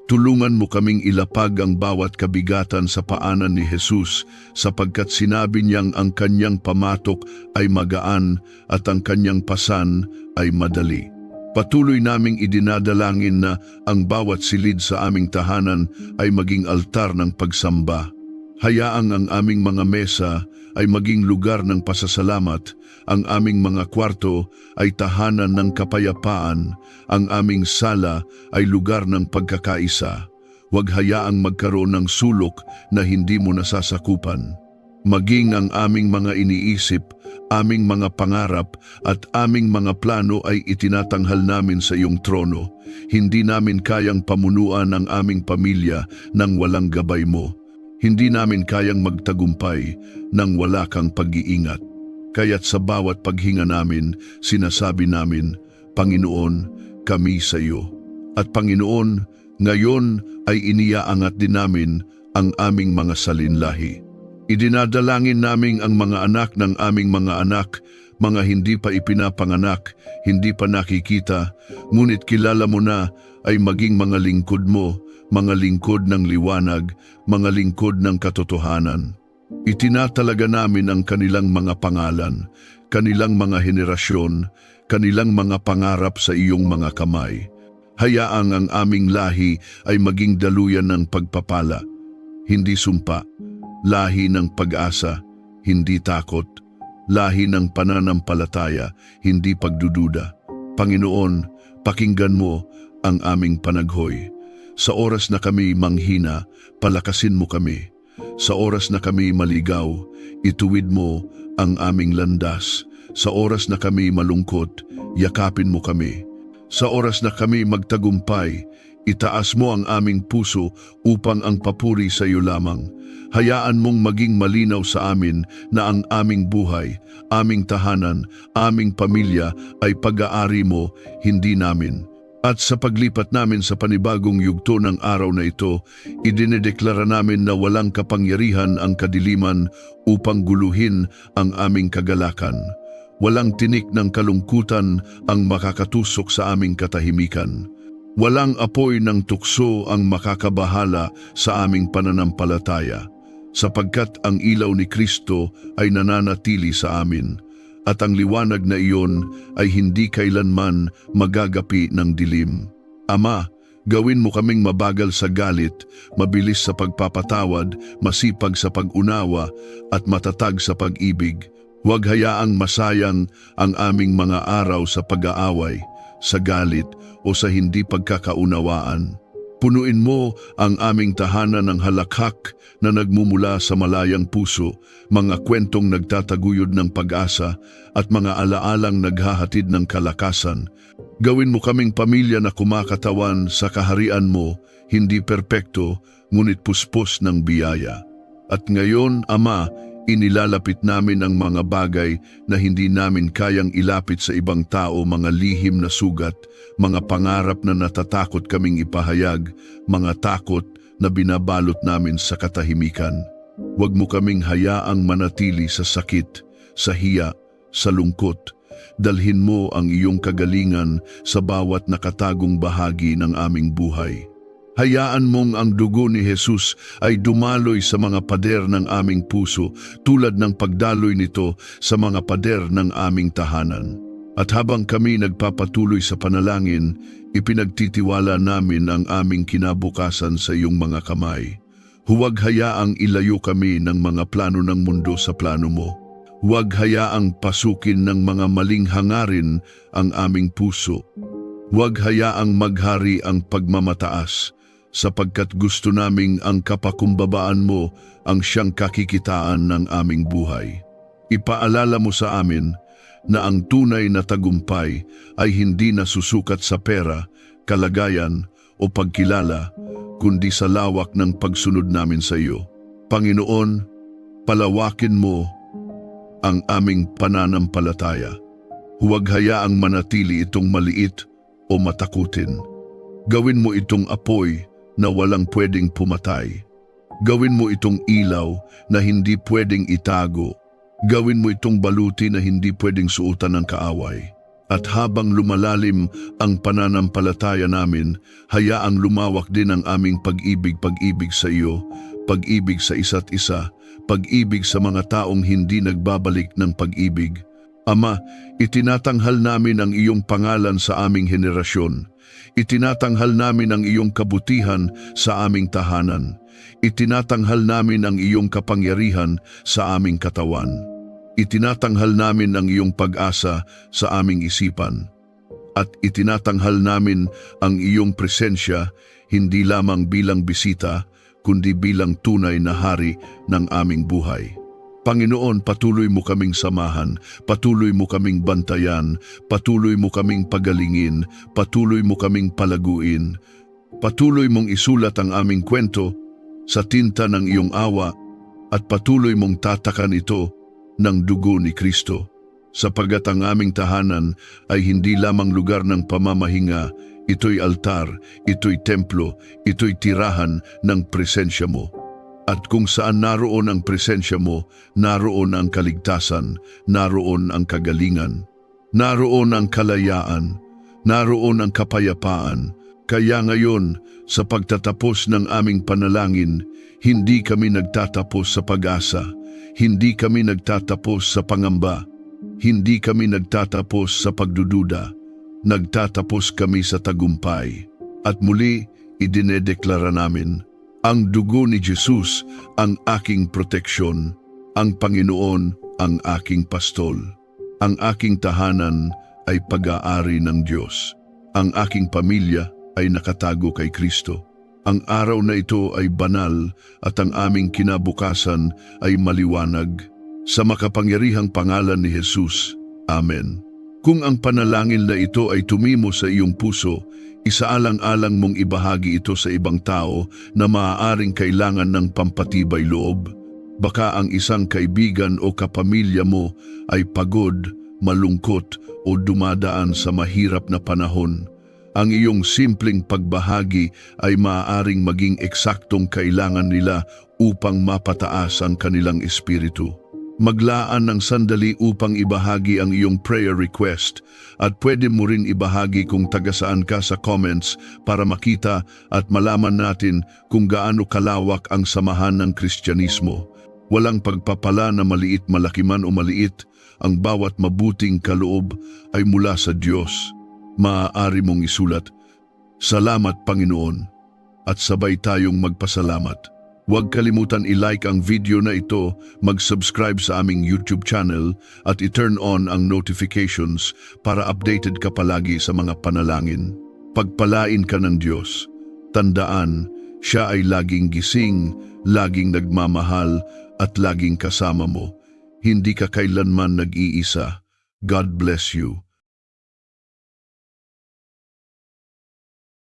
Tulungan mo kaming ilapag ang bawat kabigatan sa paanan ni Jesus sapagkat sinabi niyang ang kanyang pamatok ay magaan at ang kanyang pasan ay madali. Patuloy naming idinadalangin na ang bawat silid sa aming tahanan ay maging altar ng pagsamba. Hayaang ang aming mga mesa ay maging lugar ng pasasalamat, ang aming mga kwarto ay tahanan ng kapayapaan, ang aming sala ay lugar ng pagkakaisa. Huwag hayaang magkaroon ng sulok na hindi mo nasasakupan. Maging ang aming mga iniisip, aming mga pangarap at aming mga plano ay itinatanghal namin sa iyong trono. Hindi namin kayang pamunuan ang aming pamilya nang walang gabay mo. Hindi namin kayang magtagumpay nang wala kang pag-iingat. Kaya't sa bawat paghinga namin, sinasabi namin, Panginoon, kami sa iyo. At Panginoon, ngayon ay iniaangat din namin ang aming mga salinlahi. Idinadalangin namin ang mga anak ng aming mga anak, mga hindi pa ipinapanganak, hindi pa nakikita, ngunit kilala mo na ay maging mga lingkod mo, mga lingkod ng liwanag, mga lingkod ng katotohanan. Itinatalaga namin ang kanilang mga pangalan, kanilang mga henerasyon, kanilang mga pangarap sa iyong mga kamay. Hayaang ang aming lahi ay maging daluyan ng pagpapala, hindi sumpa, lahi ng pag-asa, hindi takot, lahi ng pananampalataya, hindi pagdududa. Panginoon, pakinggan mo ang aming panaghoy. Sa oras na kami manghina, palakasin mo kami. Sa oras na kami maligaw, ituwid mo ang aming landas. Sa oras na kami malungkot, yakapin mo kami. Sa oras na kami magtagumpay, itaas mo ang aming puso upang ang papuri sa iyo lamang. Hayaan mong maging malinaw sa amin na ang aming buhay, aming tahanan, aming pamilya ay pag-aari mo, hindi namin. At sa paglipat namin sa panibagong yugto ng araw na ito, idinedeklara namin na walang kapangyarihan ang kadiliman upang guluhin ang aming kagalakan. Walang tinik ng kalungkutan ang makakatusok sa aming katahimikan. Walang apoy ng tukso ang makakabahala sa aming pananampalataya, sapagkat ang ilaw ni Kristo ay nananatili sa amin. At ang liwanag na iyon ay hindi kailanman magagapi ng dilim. Ama, gawin mo kaming mabagal sa galit, mabilis sa pagpapatawad, masipag sa pag-unawa, at matatag sa pag-ibig. Huwag hayaang masayang ang aming mga araw sa pag-aaway, sa galit, o sa hindi pagkakaunawaan. Punuin mo ang aming tahanan ng halakhak na nagmumula sa malayang puso, mga kwentong nagtataguyod ng pag-asa at mga alaalang naghahatid ng kalakasan. Gawin mo kaming pamilya na kumakatawan sa kaharian mo, hindi perpekto, ngunit puspos ng biyaya. At ngayon, Ama, inilalapit namin ang mga bagay na hindi namin kayang ilapit sa ibang tao, mga lihim na sugat, mga pangarap na natatakot kaming ipahayag, mga takot na binabalot namin sa katahimikan. Huwag mo kaming hayaang manatili sa sakit, sa hiya, sa lungkot. Dalhin mo ang iyong kagalingan sa bawat nakatagong bahagi ng aming buhay. Hayaan mong ang dugo ni Jesus ay dumaloy sa mga pader ng aming puso tulad ng pagdaloy nito sa mga pader ng aming tahanan. At habang kami nagpapatuloy sa panalangin, ipinagtitiwala namin ang aming kinabukasan sa iyong mga kamay. Huwag hayaang ilayo kami ng mga plano ng mundo sa plano mo. Huwag hayaang pasukin ng mga maling hangarin ang aming puso. Huwag hayaang maghari ang pagmamataas, sapagkat gusto naming ang kapakumbabaan mo ang siyang kakikitaan ng aming buhay. Ipaalala mo sa amin na ang tunay na tagumpay ay hindi nasusukat sa pera, kalagayan o pagkilala, kundi sa lawak ng pagsunod namin sa iyo. Panginoon, palawakin mo ang aming pananampalataya. Huwag hayaang manatili itong maliit o matakutin. Gawin mo itong apoy na walang pwedeng pumatay. Gawin mo itong ilaw na hindi pwedeng itago. Gawin mo itong baluti na hindi pwedeng suotan ng kaaway. At habang lumalalim ang pananampalataya namin, hayaang lumawak din ang aming pag-ibig sa iyo, pag-ibig sa isa't isa, pag-ibig sa mga taong hindi nagbabalik ng pag-ibig. Ama, itinatanghal namin ang iyong pangalan sa aming henerasyon. Itinatanghal namin ang iyong kabutihan sa aming tahanan. Itinatanghal namin ang iyong kapangyarihan sa aming katawan. Itinatanghal namin ang iyong pag-asa sa aming isipan. At itinatanghal namin ang iyong presensya hindi lamang bilang bisita, kundi bilang tunay na hari ng aming buhay. Panginoon, patuloy mo kaming samahan, patuloy mo kaming bantayan, patuloy mo kaming pagalingin, patuloy mo kaming palaguin. Patuloy mong isulat ang aming kwento sa tinta ng iyong awa at patuloy mong tatakan ito ng dugo ni Kristo. Sapagat ang aming tahanan ay hindi lamang lugar ng pamamahinga, ito'y altar, ito'y templo, ito'y tirahan ng presensya mo. At kung saan naroon ang presensya mo, naroon ang kaligtasan, naroon ang kagalingan, naroon ang kalayaan, naroon ang kapayapaan. Kaya ngayon, sa pagtatapos ng aming panalangin, hindi kami nagtatapos sa pag-asa, hindi kami nagtatapos sa pangamba, hindi kami nagtatapos sa pagdududa, nagtatapos kami sa tagumpay. At muli, idinedeklara namin, ang dugo ni Jesus ang aking proteksyon, ang Panginoon ang aking pastol. Ang aking tahanan ay pag-aari ng Diyos. Ang aking pamilya ay nakatago kay Kristo. Ang araw na ito ay banal at ang aming kinabukasan ay maliwanag. Sa makapangyarihang pangalan ni Jesus. Amen. Kung ang panalangin na ito ay tumimo sa iyong puso, isaalang-alang mong ibahagi ito sa ibang tao na maaaring kailangan ng pampatibay loob. Baka ang isang kaibigan o kapamilya mo ay pagod, malungkot o dumadaan sa mahirap na panahon. Ang iyong simpleng pagbahagi ay maaaring maging eksaktong kailangan nila upang mapataas ang kanilang espiritu. Maglaan ng sandali upang ibahagi ang iyong prayer request at pwede mo rin ibahagi kung taga-saan ka sa comments para makita at malaman natin kung gaano kalawak ang samahan ng Kristyanismo. Walang pagpapala na maliit, malaki man o maliit, ang bawat mabuting kaloob ay mula sa Diyos. Maaari mong isulat, "Salamat Panginoon," at sabay tayong magpasalamat. Huwag kalimutan i-like ang video na ito, mag-subscribe sa aming YouTube channel at i-turn on ang notifications para updated ka palagi sa mga panalangin. Pagpalain ka ng Diyos. Tandaan, siya ay laging gising, laging nagmamahal at laging kasama mo. Hindi ka kailanman nag-iisa. God bless you.